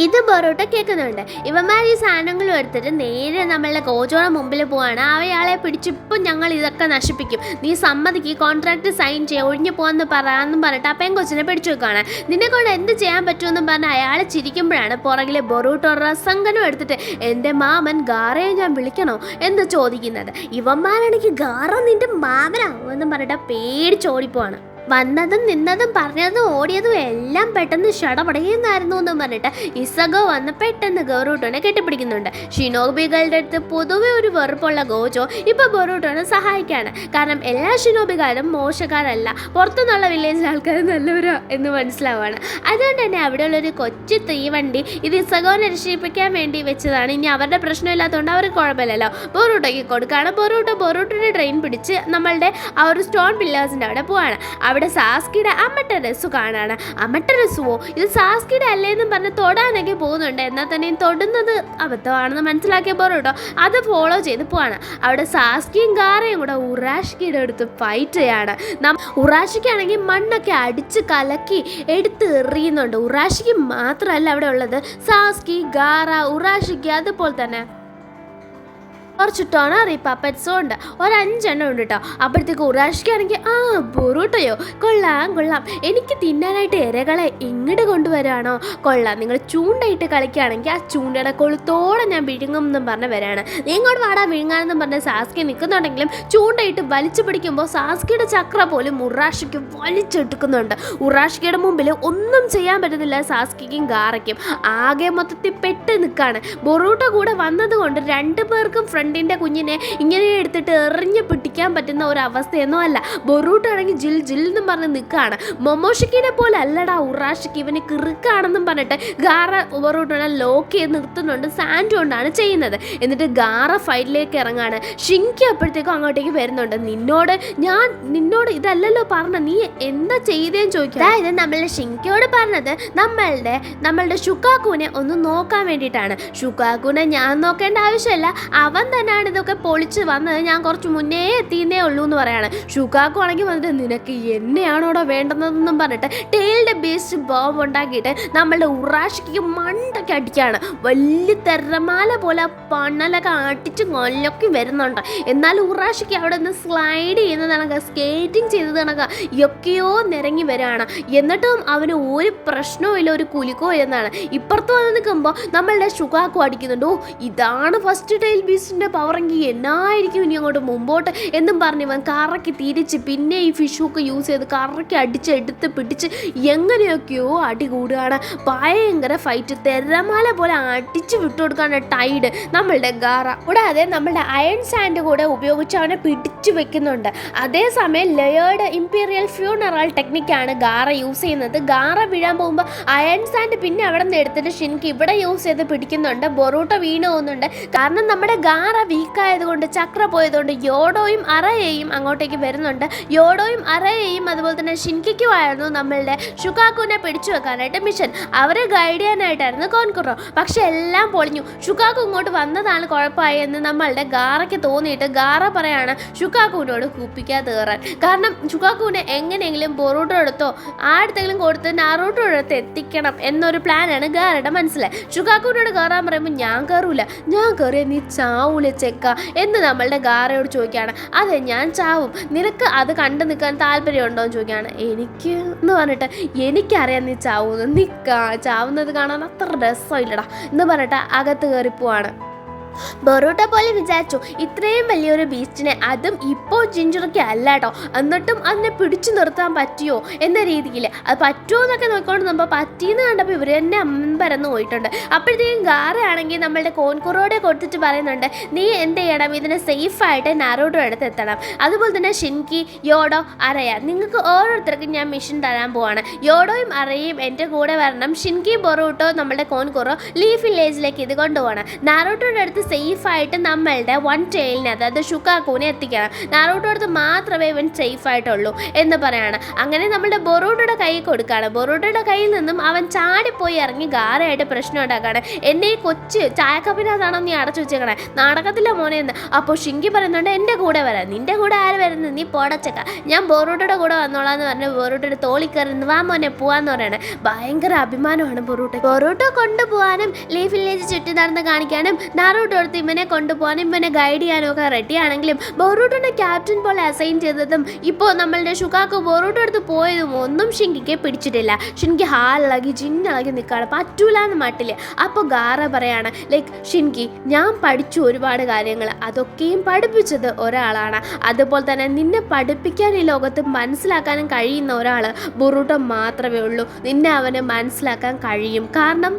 ഇത് ബൊറൂട്ടോ കേൾക്കുന്നുണ്ട്. ഇവന്മാർ ഈ സാധനങ്ങളും എടുത്തിട്ട് നേരെ നമ്മളുടെ ഗോജോയുടെ മുമ്പിൽ പോവാണ്. അയാളെ പിടിച്ചിപ്പം ഞങ്ങൾ ഇതൊക്കെ നശിപ്പിക്കും, നീ സമ്മതിക്ക്, കോൺട്രാക്ട് സൈൻ ചെയ്യുക, ഒഴിഞ്ഞു പോകാമെന്ന് പറയാമെന്നും പറഞ്ഞിട്ട് ആ പെങ്കൊച്ചിനെ പിടിച്ചു വെക്കുകയാണ്. നിന്നെ കൊണ്ട് എന്ത് ചെയ്യാൻ പറ്റുമെന്നും പറഞ്ഞ് അയാൾ ചിരിക്കുമ്പോഴാണ് പുറകിലെ ബൊറൂട്ടോ റസങ്കനും എടുത്തിട്ട് എൻ്റെ മാമൻ ഗാറയെ ഞാൻ വിളിക്കണോ എന്ന് ചോദിക്കുന്നത്. ഇവന്മാരാണെങ്കിൽ ഗാറ നിൻ്റെ മാമനാവുമെന്നും പറഞ്ഞിട്ട് പേടിച്ചോടിപ്പോവാണ്. വന്നതും നിന്നതും പറഞ്ഞതും ഓടിയതും എല്ലാം പെട്ടെന്ന് ഷടപടയുന്നായിരുന്നു എന്നും പറഞ്ഞിട്ട് ഇസഗോ വന്ന് പെട്ടെന്ന് ബൊറൂട്ടോനെ കെട്ടിപ്പിടിക്കുന്നുണ്ട്. ഷിനോബികളുടെ അടുത്ത് പൊതുവെ ഒരു വെറുപ്പുള്ള ഗോജോ ഇപ്പോൾ ബൊറൂട്ടോനെ സഹായിക്കുകയാണ്. കാരണം എല്ലാ ഷിനോബിക്കാരും മോശക്കാരല്ല, പുറത്തുനിന്നുള്ള വില്ലേജിലെ ആൾക്കാർ നല്ലവരോ എന്ന് മനസ്സിലാവുകയാണ്. അതുകൊണ്ട് തന്നെ അവിടെയുള്ളൊരു കൊച്ചു തീവണ്ടി ഇത് ഇസഗോനെ രക്ഷിപ്പിക്കാൻ വേണ്ടി വെച്ചതാണ്. ഇനി അവരുടെ പ്രശ്നമില്ലാത്തതുകൊണ്ട് അവർക്ക് കുഴപ്പമില്ലല്ലോ, ബൊറൂട്ടോയ്ക്ക് കൊടുക്കുകയാണ്. ബൊറൂട്ടോയുടെ ട്രെയിൻ പിടിച്ച് നമ്മളുടെ ആ ഒരു സ്റ്റോൺ പില്ലേഴ്സിൻ്റെ അവിടെ പോവാണ്. അവിടെ സാസ്കിയുടെ അമട്ടരസു കാണാണ്. അമട്ടരസുവോ, ഇത് സാസ്കിയുടെ അല്ലേന്നും പറഞ്ഞ് തൊടാനൊക്കെ പോകുന്നുണ്ട്. എന്നാൽ തന്നെയും തൊടുന്നത് അബദ്ധമാണെന്ന് മനസ്സിലാക്കിയ ബൊറൂട്ടോ അത് ഫോളോ ചെയ്ത് പോവാണ്. അവിടെ സാസ്കിയും ഗാറയും കൂടെ ഉറാഷിക്കിയുടെ അടുത്ത് ഫൈറ്റ് ചെയ്യാണ്. ഉറാഷിക്കാണെങ്കിൽ മണ്ണൊക്കെ അടിച്ച് കലക്കി എടുത്ത് എറിയുന്നുണ്ട്. ഉറാഷിക്ക് മാത്രമല്ല അവിടെ ഉള്ളത്, സാസ്കി, ഗാറ, ഉറാഷിക്ക് അതുപോലെ തന്നെ കുറച്ച് ടൊണറി പപ്പറ്റ്സും ഉണ്ട്. 5 എണ്ണം ഉണ്ട് കേട്ടോ. അപ്പോഴത്തേക്ക് ഉറാഷിക്കാണെങ്കിൽ ബൊറൂട്ടോയോ കൊള്ളാം, എനിക്ക് തിന്നാനായിട്ട് ഇരകളെ ഇങ്ങോട്ട് കൊണ്ടുവരാണോ, കൊള്ളാം, നിങ്ങൾ ചൂണ്ടയിട്ട് കളിക്കുകയാണെങ്കിൽ ആ ചൂണ്ടയുടെ കൊളുത്തോടെ ഞാൻ വിഴുങ്ങും എന്നും പറഞ്ഞ് വരാണ്. നീ ഇങ്ങോട്ട് വാടാ വിഴുങ്ങാനെന്നും പറഞ്ഞ് സാസ്കി നിൽക്കുന്നുണ്ടെങ്കിലും ചൂണ്ടയിട്ട് വലിച്ചു പിടിക്കുമ്പോൾ സാസ്കിയുടെ ചക്ര പോലും ഉറാഷിക്ക് വലിച്ചെടുക്കുന്നുണ്ട്. ഉറാഷിക്കയുടെ മുമ്പിൽ ഒന്നും ചെയ്യാൻ പറ്റുന്നില്ല സാസ്കിക്കും ഗാറയ്ക്കും. ആകെ മൊത്തത്തിൽ പെട്ട് നിൽക്കുകയാണ്. ബൊറൂട്ടോ കൂടെ വന്നതുകൊണ്ട് 2 പേർക്കും ഫ്രണ്ടിൻ്റെ കുഞ്ഞിനെ ഇങ്ങനെ എടുത്തിട്ട് എറിഞ്ഞ് പിടിക്കാൻ പറ്റുന്ന ഒരു അവസ്ഥയൊന്നും അല്ല. ബൊറൂട്ടോ ആണെങ്കിൽ ജിൽ ജിൽ എന്നും പറഞ്ഞ് നിൽക്കുകയാണ്. മൊമോഷിക്കിനെ പോലെ അല്ലടാ ഉറാഷിക്ക്, ഇവന് കിറുക്കാണെന്നും പറഞ്ഞിട്ട് ഗാറ ബൊറൂട്ടോനെ ലോക്ക് ചെയ്ത് നിർത്തുന്നുണ്ട്. സാൻഡ് കൊണ്ടാണ് ചെയ്യുന്നത്. എന്നിട്ട് ഗാറ ഫൈറ്റിലേക്ക് ഇറങ്ങാണ്. ഷിൻകി അപ്പോഴത്തേക്കും അങ്ങോട്ടേക്ക് വരുന്നുണ്ട്. നിന്നോട് ഇതല്ലല്ലോ പറഞ്ഞ, നീ എന്താ ചെയ്തേന്ന് ചോദിക്കുക. അതായത് നമ്മളുടെ ഷിൻകിയോട് പറഞ്ഞത് നമ്മളുടെ ഷുക്കാക്കുവിനെ ഒന്ന് നോക്കാൻ വേണ്ടിയിട്ടാണ്. ഷുക്കാക്കുവിനെ ഞാൻ നോക്കേണ്ട ആവശ്യമില്ല, അവൻ തന്നെയാണ് ഇതൊക്കെ പൊളിച്ച് വന്നത്, ഞാൻ കുറച്ച് മുന്നേ എത്തിയെന്നേ ഉള്ളൂ എന്ന് പറയാണ്. ഷുക്കാക്കു ആണെങ്കിൽ വന്നിട്ട് നിനക്ക് എന്നെയാണോടോ വേണ്ടുന്നതെന്നും പറഞ്ഞിട്ട് ടെയിലിൻ്റെ ബേസ്റ്റ് ബോംബ് ഉണ്ടാക്കിയിട്ട് നമ്മളുടെ ഉറാഷിക്ക് മണ്ടൊക്കെ അടിക്കുകയാണ്. വലിയ തിരമാല പോലെ പണ്ണലൊക്കെ അടിച്ച് കൊല്ലൊക്കെ വരുന്നുണ്ട്. എന്നാൽ ഉറാഷിക്ക് അവിടെ നിന്ന് സ്ലൈഡ് ചെയ്യുന്നത് കണക്ക്, സ്കേറ്റിംഗ് ചെയ്തത് കണക്ക് ഒക്കെയോ നിരങ്ങി വരികയാണ്. എന്നിട്ടും അവന് ഒരു പ്രശ്നവും ഇല്ല, ഒരു കുലുക്കോ ഇല്ലെന്നാണ്. ഇപ്പുറത്ത് വന്ന് നിൽക്കുമ്പോൾ നമ്മളുടെ ഷുക്കാക്കു അടിക്കുന്നുണ്ട്. ഇതാണ് ഫസ്റ്റ് ടെയിൽ ബീസ്റ്റിൻ്റെ പവറെങ്കിൽ എന്നായിരിക്കും ഇനി അങ്ങോട്ട് മുമ്പോട്ട് എന്നും പറഞ്ഞ് ഇവൻ കറക്കി തിരിച്ച് പിന്നെ ഈ ഫിഷൊക്കെ യൂസ് ചെയ്ത് കറക്കി അടിച്ചെടുത്ത് പിടിച്ച് എങ്ങനെയൊക്കെയോ അടി കൂടുകയാണ്. ഭയങ്കര ഫൈറ്റ്, തിരമാല പോലെ അടിച്ച് വിട്ടുകൊടുക്കാണ് ടൈഡ് നമ്മളുടെ ഗാറ. കൂടാതെ നമ്മളുടെ അയൺ സാൻഡ് കൂടെ ഉപയോഗിച്ച് അവനെ പിടിച്ചു വെക്കുന്നുണ്ട്. അതേസമയം ലെയേർഡ് ഇമ്പീരിയൽ ഫ്യൂണറൽ ടെക്നിക്കാണ് ഗാറ യൂസ് ചെയ്യുന്നത്. ഗാറ വീഴാൻ പോകുമ്പോൾ അയൺ സാൻഡ് പിന്നെ അവിടെ നിന്ന് എടുത്തിട്ട് ഷിൻകി ഇവിടെ യൂസ് ചെയ്ത് പിടിക്കുന്നുണ്ട്. ബൊറൂട്ടോ വീണ് പോകുന്നുണ്ട്. കാരണം നമ്മുടെ ഗാറ വീക്കായതുകൊണ്ട്, ചക്ര പോയതുകൊണ്ട് യോഡോയും അറയെയും അങ്ങോട്ടേക്ക് വരുന്നുണ്ട്. യോഡോയും അറയെയും അതുപോലെ തന്നെ ഷിൻകിക്കുമായിരുന്നു നമ്മളുടെ ഷുക്കാക്കുവിനെ പിടിച്ചു വെക്കാനായിട്ട് മിഷൻ. അവരെ ഗൈഡ് ചെയ്യാനായിട്ടായിരുന്നു കോൺകുറോ. പക്ഷെ എല്ലാം പൊളിഞ്ഞു. ഷുക്കാക്കു ഇങ്ങോട്ട് വന്നതാണ് കുഴപ്പമായി എന്ന് നമ്മളുടെ ഗാറയ്ക്ക് തോന്നിയിട്ട് ഗാറ പറയാണ് ഷുക്കാക്കുവിനോട് കുപ്പിക്കാതെ കയറാൻ. കാരണം ഷുക്കാക്കുവിനെ എങ്ങനെയെങ്കിലും ബൊറൂട്ടോ എടുത്തോ ആടുത്തെങ്കിലും കൊടുത്ത് നാറൂട്ടോ എടുത്ത് എത്തിക്കണം എന്നൊരു പ്ലാനാണ് ഗാറയുടെ മനസ്സിലായി. ഷുക്കാക്കുവിനോട് കയറാൻ പറയുമ്പോൾ ഞാൻ കയറൂല, ഞാൻ കയറിയ നീ ചാവൂല ചെക്ക എന്ന് നമ്മളുടെ ഗാറയോട് ചോദിക്കുകയാണ്. അതെ ഞാൻ ചാവും, നിനക്ക് അത് കണ്ടു നിൽക്കാൻ താല്പര്യമുണ്ടോ എന്ന് ചോദിക്കുകയാണ്. എനിക്ക് എന്ന് പറഞ്ഞിട്ട് എനിക്കറിയാം നീ ചാവുന്നു, നീ ചാവുന്നത് കാണാൻ അത്ര രസമില്ലടാ എന്ന് പറഞ്ഞിട്ട് അകത്ത് കയറിപ്പോവാണ്. ബൊറൂട്ടോ പോലെ വിചാരിച്ചു ഇത്രയും വലിയൊരു ബീസ്റ്റിനെ, അതും ഇപ്പോൾ ജിഞ്ചുറയ്ക്ക് അല്ല കേട്ടോ, എന്നിട്ടും അതിനെ പിടിച്ചു നിർത്താൻ പറ്റിയോ എന്ന രീതിയിൽ. അത് പറ്റുമോ എന്നൊക്കെ നോക്കിക്കൊണ്ട് നമ്മൾ പറ്റിയെന്ന് കണ്ടപ്പോൾ ഇവർ തന്നെ അമ്പരന്ന് പോയിട്ടുണ്ട്. അപ്പോഴത്തേക്കും ഗാറ ആണെങ്കിൽ നമ്മളുടെ കോൺകുറോടെ കൊടുത്തിട്ട് പറയുന്നുണ്ട്, നീ എന്ത് ചെയ്യണം, ഇതിനെ സേഫായിട്ട് നാറൂട്ടോ എടുത്ത് എത്തണം. അതുപോലെ തന്നെ ഷിൻകി, യോഡോ, അറയ, നിങ്ങൾക്ക് ഓരോരുത്തർക്കും ഞാൻ മിഷൻ തരാൻ പോവാണ്. യോഡോയും അറയും എൻ്റെ കൂടെ വരണം. ഷിൻകി, ബൊറൂട്ടോ, നമ്മളുടെ കോൺകുറോ ലീഫ് വില്ലേജിലേക്ക് ഇത് കൊണ്ടുപോകണം. നാറൂട്ടോയുടെ അടുത്ത് സേഫായിട്ട് നമ്മളുടെ വൺ ടെയിലിനെ, അതായത് ഷുക്കാക്കുവിനെ എത്തിക്കണം. നാറൂട്ടോ അടുത്ത് മാത്രമേ ഇവൻ സേഫായിട്ടുള്ളൂ എന്ന് പറയാണ്. അങ്ങനെ നമ്മളുടെ ബൊറൂട്ടോയുടെ കൈ കൊടുക്കുകയാണ്. ബൊറൂട്ടോയുടെ കയ്യിൽ നിന്നും അവൻ ചാടിപ്പോയി ഇറങ്ങി ഗാറയായിട്ട് പ്രശ്നം ഉണ്ടാക്കുകയാണ്. എന്നെ ഈ കൊച്ച് ചായക്കപ്പിനകത്താണോ നീ അടച്ചു വെച്ചേക്കണേ, നാടകത്തില്ല മോനെ എന്ന്. അപ്പോൾ ഷിൻകി പറയുന്നുണ്ട് എൻ്റെ കൂടെ വരാം. നിൻ്റെ കൂടെ ആര് വരുന്നത്, നീ പോടച്ചക്ക, ഞാൻ ബൊറൂട്ടോയുടെ കൂടെ വന്നോളാന്ന് പറഞ്ഞ് ബൊറൂട്ടോയുടെ തോളി കയറുന്നു. വാ മോനെ പോവാന്ന് പറയണേ. ഭയങ്കര അഭിമാനമാണ് ബൊറൂട്ടോ കൊണ്ടുപോകാനും ലീഫ് വില്ലേജ് ചുറ്റി നടന്ന് കാണിക്കാനും നാറൂട്ടോ അടുത്ത് ഇവനെ കൊണ്ടുപോകാനും ഇവനെ ഗൈഡ് ചെയ്യാനും ഒക്കെ റെഡിയാണെങ്കിലും ബൊറൂട്ടോനെ ക്യാപ്റ്റൻ പോലെ അസൈൻ ചെയ്തതും ഇപ്പോൾ നമ്മളുടെ ഷുക്കാക്കു ബൊറൂട്ടോ അടുത്ത് പോയതും ഒന്നും ഷിൻകിക്ക് പിടിച്ചിട്ടില്ല. ഷിൻകി ഹാളിളകി ജിന്നിളകി നിൽക്കുകയാണ്, പറ്റൂല എന്ന് മട്ടില്ല. അപ്പോൾ ഗാറ പറയാണ്, ഷിൻകി ഞാൻ പഠിച്ചു ഒരുപാട് കാര്യങ്ങൾ, അതൊക്കെയും പഠിപ്പിച്ചത് ഒരാളാണ്. അതുപോലെ തന്നെ നിന്നെ പഠിപ്പിക്കാൻ ഈ ലോകത്ത് മനസ്സിലാക്കാനും കഴിയുന്ന ഒരാൾ ബൊറൂട്ടോ മാത്രമേ ഉള്ളൂ. നിന്നെ അവന് മനസ്സിലാക്കാൻ കഴിയും, കാരണം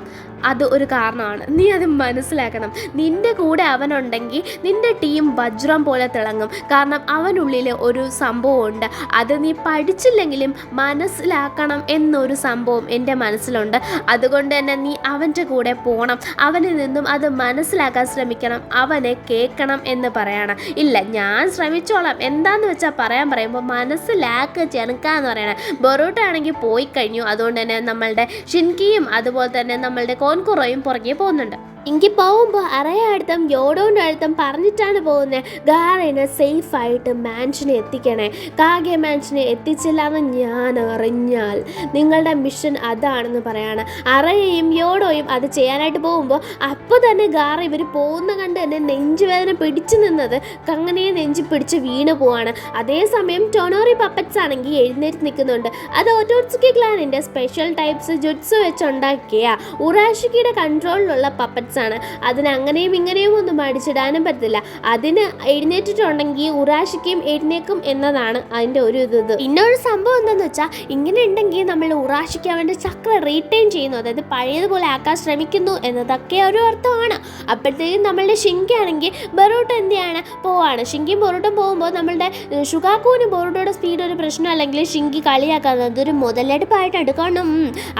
അത് ഒരു കാരണമാണ്, നീ അത് മനസ്സിലാക്കണം. നിൻ്റെ കൂടെ അവനുണ്ടെങ്കിൽ നിൻ്റെ ടീം വജ്രം പോലെ തിളങ്ങും. കാരണം അവനുള്ളിൽ ഒരു സംഭവമുണ്ട്, അത് നീ പഠിച്ചില്ലെങ്കിലും മനസ്സിലാക്കണം എന്നൊരു സംഭവം എൻ്റെ മനസ്സിലുണ്ട്. അതുകൊണ്ട് തന്നെ നീ അവൻ്റെ കൂടെ പോകണം, അവനിൽ നിന്നും അത് മനസ്സിലാക്കാൻ ശ്രമിക്കണം, അവനെ കേൾക്കണം എന്ന് പറയണം. ഇല്ല ഞാൻ ശ്രമിച്ചോളാം എന്താന്ന് വെച്ചാൽ പറയുമ്പോൾ മനസ്സിലാക്കുക ചെറുക്കാന്ന് പറയണം. ബൊറൂട്ടോ ആണെങ്കിൽ പോയി കഴിഞ്ഞു. അതുകൊണ്ട് തന്നെ നമ്മളുടെ ഷിൻകിയും അതുപോലെ തന്നെ നമ്മളുടെ കോൺകുറോയും പുറകെ പോകുന്നുണ്ട്. എനിക്ക് പോകുമ്പോൾ അറയടുത്തും യോഡോൻ്റെ അടുത്തും പറഞ്ഞിട്ടാണ് പോകുന്നത്, ഗാറേനെ സേഫായിട്ട് മാൻഷനെ എത്തിക്കണേ. കാഗെ മാൻഷനെ എത്തിച്ചില്ല എന്ന് ഞാൻ അറിഞ്ഞാൽ നിങ്ങളുടെ മിഷൻ അതാണെന്ന് പറയാണ്. അറയയും യോഡോയും അത് ചെയ്യാനായിട്ട് പോകുമ്പോൾ അപ്പോൾ തന്നെ ഗാറ ഇവർ പോകുന്ന കണ്ട് തന്നെ നെഞ്ചുവേദന പിടിച്ചു നിന്നത് അങ്ങനെ നെഞ്ച് പിടിച്ച് വീണ് പോവാണ്. അതേസമയം ടൊനോറി പപ്പറ്റ്സ് ആണെങ്കിൽ എഴുന്നേറ്റ് നിൽക്കുന്നുണ്ട്. അത് ഒറ്റോട്സുക്കി ക്ലാനിൻ്റെ സ്പെഷ്യൽ ടൈപ്സ് ജുട്സു വെച്ചുണ്ടാക്കിയ ഉറാഷിക്കിയുടെ കൺട്രോളിലുള്ള പപ്പറ്റ്സ് ആണ്. അതിന് അങ്ങനെയും ഇങ്ങനെയും ഒന്നും അടിച്ചിടാനും പറ്റില്ല. അതിന് എഴുന്നേറ്റിട്ടുണ്ടെങ്കിൽ ഉറാഷിക്കും എഴുന്നേക്കും എന്നതാണ് അതിൻ്റെ ഒരു ഇത്. പിന്നൊരു സംഭവം എന്താണെന്ന് വെച്ചാൽ, ഇങ്ങനെ ഉണ്ടെങ്കിൽ നമ്മൾ ഉറാഷിക്ക് അവൻ്റെ ചക്ര റീറ്റെയിൻ ചെയ്യുന്നു, അതായത് പഴയതുപോലെ ആക്കാൻ ശ്രമിക്കുന്നു എന്നതൊക്കെ ഒരു അർത്ഥമാണ്. അപ്പോഴത്തേക്കും നമ്മളുടെ ഷിങ്കി ആണെങ്കിൽ ബൊറൂട്ടോ എന്ത് ചെയ്യാണ്, പോവാണ്. ഷിങ്കിയും ബൊറൂട്ടോയും പോകുമ്പോൾ നമ്മളുടെ ഷുഗാക്കുവിന് ബൊറൂട്ടോയുടെ സ്പീഡ് ഒരു പ്രശ്നം അല്ലെങ്കിൽ ഷിങ്കി കളിയാക്കുന്നത് അതൊരു മുതലെടുപ്പായിട്ട് എടുക്കണം.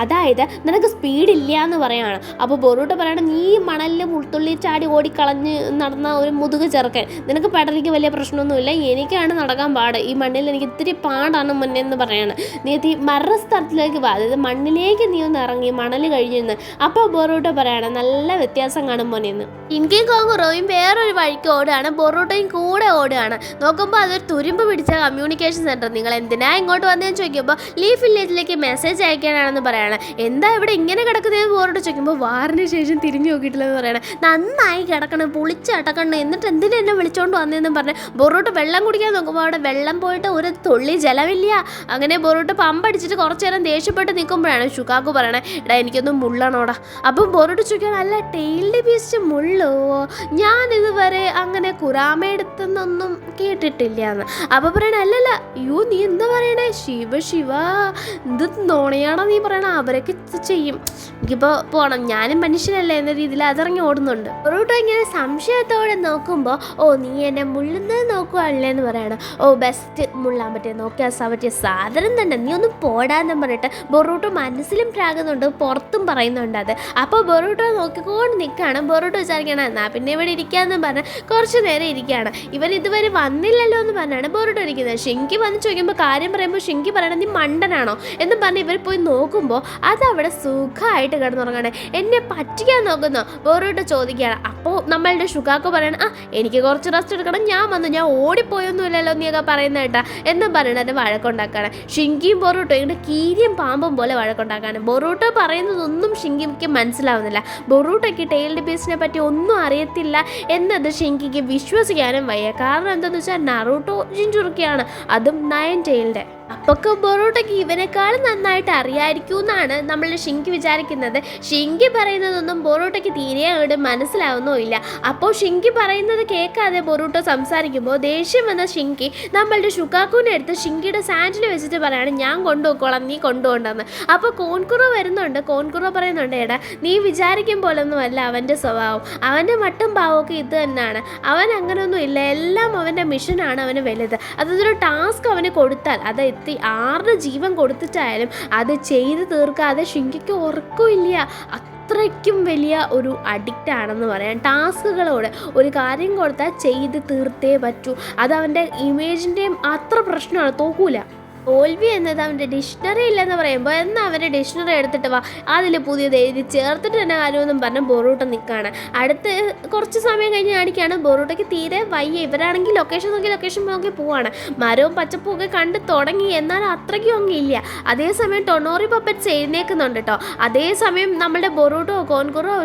അതായത് നിനക്ക് സ്പീഡില്ല എന്ന് പറയാണ്. അപ്പോൾ ബൊറൂട്ടോ പറയണം, നീ മണലിൽ മുൾത്തുള്ളി ചാടി ഓടിക്കളഞ്ഞ് നടന്ന ഒരു മുതുക് ചെറുക്കൻ, നിനക്ക് പെടലിക്ക് വലിയ പ്രശ്നമൊന്നുമില്ല, എനിക്കാണ് നടക്കാൻ പാട്, ഈ മണ്ണിൽ എനിക്ക് ഇത്തിരി പാടാണ് മുന്നേ എന്ന് പറയാണ്. നീ മറ സ്ഥലത്തിലേക്ക് വാ, അതായത് മണ്ണിലേക്ക് നീ ഒന്ന് ഇറങ്ങി മണൽ കഴിഞ്ഞെന്ന്. അപ്പോൾ ബൊറൂട്ടോ പറയാണ്, നല്ല വ്യത്യാസം കാണും മോനെന്ന്. ഇൻകിയും കോങ്കുറോയും വേറൊരു വഴിക്ക് ഓടുകയാണ്, ബൊറൂട്ടോയും കൂടെ ഓടുകയാണ്. നോക്കുമ്പോൾ അതൊരു തുരുമ്പ് പിടിച്ച കമ്മ്യൂണിക്കേഷൻ സെൻറ്റർ. നിങ്ങൾ എന്തിനാ ഇങ്ങോട്ട് വന്നതെന്ന് ചോദിക്കുമ്പോൾ ലീഫ് വില്ലേജിലേക്ക് മെസ്സേജ് അയക്കാനാണെന്ന് പറയണം. എന്താ ഇവിടെ ഇങ്ങനെ കിടക്കുന്നതെന്ന് ബൊറൂട്ടോ ചോദിക്കുമ്പോൾ വാറിന് ശേഷം തിരിഞ്ഞു നോക്കിയിട്ടില്ലെന്ന് പറയണം. നന്നായി കിടക്കണം, പൊളിച്ചടക്കണം, എന്നിട്ട് എന്തിനാ എന്നെ വിളിച്ചോണ്ട് വന്നതെന്ന് പറഞ്ഞ് ബൊറൂട്ടോ വെള്ളം കുടിക്കാൻ നോക്കുമ്പോൾ അവിടെ വെള്ളം പോയിട്ട് ഒരു തുള്ളി ജലമില്ല. അങ്ങനെ ബൊറൂട്ടോ പമ്പടിച്ചിട്ട് കുറച്ചു നേരം ദേഷ്യപ്പെട്ട് നിൽക്കുമ്പോഴാണ് ഷുഗാക്കു പറയണേ, എടാ എനിക്കൊന്നും മുള്ളണോടാ. അപ്പം ബൊറൂട്ടോ ചോദിക്കണം, അല്ല ടൈൽഡ് ബീസ്റ്റ് മുള്ളോ, ഞാൻ ഇതുവരെ അങ്ങനെ കുറാമ എടുത്തെന്നൊന്നും കേട്ടിട്ടില്ല എന്ന്. അപ്പോൾ പറയണേ, അല്ലല്ല യു നീ എന്താ പറയണേ, ശിവ ശിവ ഇത് നോണയാണോ നീ പറയണ, അവരൊക്കെ ചെയ്യും, എനിക്കിപ്പോൾ പോകണം, ഞാനും മനുഷ്യനല്ലേ എന്ന രീതിയിൽ അതിറങ്ങി ഓടുന്നുണ്ട്. ബൊറൂട്ടോ ഇങ്ങനെ സംശയത്തോടെ നോക്കുമ്പോൾ, ഓ നീ എന്നെ മുള്ളുന്നത് നോക്കുവാണല്ലേ എന്ന് പറയണം. ഓ ബെസ്റ്റ് മുള്ളാൻ പറ്റിയ സാധനം തന്നെ, നീ ഒന്നും പോടാന്നും പറഞ്ഞിട്ട് ബൊറൂട്ടോ മനസ്സിലും പ്രാകുന്നുണ്ട്, പുറത്തും പറയുന്നുണ്ട് അത്. അപ്പോൾ ബൊറൂട്ടോ നോക്കിക്കൊണ്ട് നിൽക്കുകയാണ്. ബൊറൂട്ടോ വിചാരിക്കണം, എന്നാ പിന്നെ ഇവിടെ ഇരിക്കാമെന്ന് പറഞ്ഞ് കുറച്ച് നേരം ഇരിക്കുകയാണ്. ഇവൻ ഇതുവരെ വന്നില്ലല്ലോ എന്ന് പറഞ്ഞാണ് ബൊറൂട്ടോ ഇരിക്കുന്നത്. ഷിങ്കി വന്ന് ചോദിക്കുമ്പോൾ കാര്യം പറയുമ്പോൾ ഷിങ്കി പറയണം, നീ മണ്ടനാണോ എന്ന് പറഞ്ഞ് ഇവർ പോയി നോക്കുമ്പോൾ അതവിടെ സുഖമായിട്ട് കിടന്നുറങ്ങാണ്. എന്നെ പറ്റിക്കാൻ നോക്കുന്നോ ബൊറൂട്ടോ ചോദിക്കുകയാണ്. അപ്പോൾ നമ്മളുടെ ഷുഗാക്കോ പറയണം, എനിക്ക് കുറച്ച് റെസ്റ്റ് എടുക്കണം, ഞാൻ ഓടിപ്പോയൊന്നുമില്ലല്ലോ നീയൊക്കെ പറയുന്ന കേട്ടാ എന്നും പറയണത് വഴക്കുണ്ടാക്കാണ്. ഷിങ്കിയും ബൊറൂട്ടോ ഇങ്ങനെ കീരിയും പാമ്പും പോലെ വഴക്കുണ്ടാക്കാണ്. ബൊറൂട്ടോ പറയുന്നതൊന്നും ഷിങ്കിക്ക് മനസ്സിലാവുന്നില്ല. ബൊറൂട്ടോയ്ക്ക് ടൈൽഡ് ബീസ്റ്റിനെ പറ്റി ഒന്നും അറിയത്തില്ല എന്നത് ഷിങ്കിക്ക് വിശ്വസിക്കാനും വയ്യ. കാരണം എന്താണെന്ന് വെച്ചാൽ നറൂട്ടോ ജിൻചുറുക്കിയാണ്, അതും 9 ടൈൽഡ്. അപ്പൊക്കെ ബൊറൂട്ടോയ്ക്ക് ഇവനേക്കാളും നന്നായിട്ട് അറിയായിരിക്കും എന്നാണ് നമ്മൾ ഷിങ്കി വിചാരിക്കുന്നത്. ഷിങ്കി പറയുന്നതൊന്നും ബൊറൂട്ടോയ്ക്ക് തീരെ അങ്ങോട്ട് മനസ്സിലാവുന്നുമില്ല. അപ്പോൾ ഷിങ്കി പറയുന്നത് കേൾക്കാതെ ബൊറൂട്ടോ സംസാരിക്കുമ്പോൾ ദേഷ്യം വന്ന ഷിങ്കി നമ്മളുടെ ഷുഗാക്കുവിനെ എടുത്ത് ഷിങ്കിയുടെ സാൻഡിൽ വെച്ചിട്ട് പറയാണ്, ഞാൻ കൊണ്ടുപോയിക്കോളാം, നീ കൊണ്ടുപോകണ്ടെന്ന്. അപ്പോൾ കോൺകുറോ വരുന്നുണ്ട്. കോൺകുറോ പറയുന്നുണ്ട്, എടാ നീ വിചാരിക്കും പോലൊന്നും അല്ല അവൻ്റെ സ്വഭാവം, അവൻ്റെ മട്ടും ഭാവമൊക്കെ ഇത് തന്നെയാണ്, അവൻ അങ്ങനെയൊന്നും ഇല്ല, എല്ലാം അവൻ്റെ മിഷനാണ് അവന് വലുത്. അതൊരു ടാസ്ക് അവന് കൊടുത്താൽ അത് ആരുടെ ജീവൻ കൊടുത്തിട്ടായാലും അത് ചെയ്ത് തീർക്കാതെ ഷിങ്കിക്ക് ഉറക്കമില്ല. അത്രയ്ക്കും വലിയ ഒരു അഡിക്റ്റ് ആണെന്ന് പറയാം. ടാസ്കുകളോട് ഒരു കാര്യം കൊടുത്താൽ ചെയ്ത് തീർത്തേ പറ്റൂ. അത് അവൻ്റെ ഇമേജിൻ്റെയും അത്ര പ്രശ്നമാണ്, തോക്കൂല. തോൽവി എന്നത് അവൻ്റെ ഡിക്ഷണറി ഇല്ലെന്ന് പറയുമ്പോൾ എന്നാൽ അവൻ്റെ ഡിക്ഷണറി എടുത്തിട്ട് വാ, അതിൽ പുതിയത് എഴുതി ചേർത്തിട്ട് തന്നെ കാര്യമൊന്നും പറഞ്ഞ് ബൊറൂട്ടോ നിൽക്കുകയാണ്. അടുത്ത് കുറച്ച് സമയം കഴിഞ്ഞ് കാണിക്കുകയാണ് ബൊറൂട്ടോയ്ക്ക് തീരെ വയ്യ. ഇവരാണെങ്കിൽ ലൊക്കേഷൻ നോക്കി പോവാണ്. മരവും പച്ചപ്പും ഒക്കെ കണ്ട് തുടങ്ങി, എന്നാൽ അത്രയ്ക്കും ഒന്നും ഇല്ല. അതേസമയം ടൊണോറി പപ്പറ്റ്സ് എഴുന്നേക്കുന്നുണ്ട് കേട്ടോ. അതേസമയം നമ്മളുടെ ബൊറൂട്ടോ, കോൺകുറോ,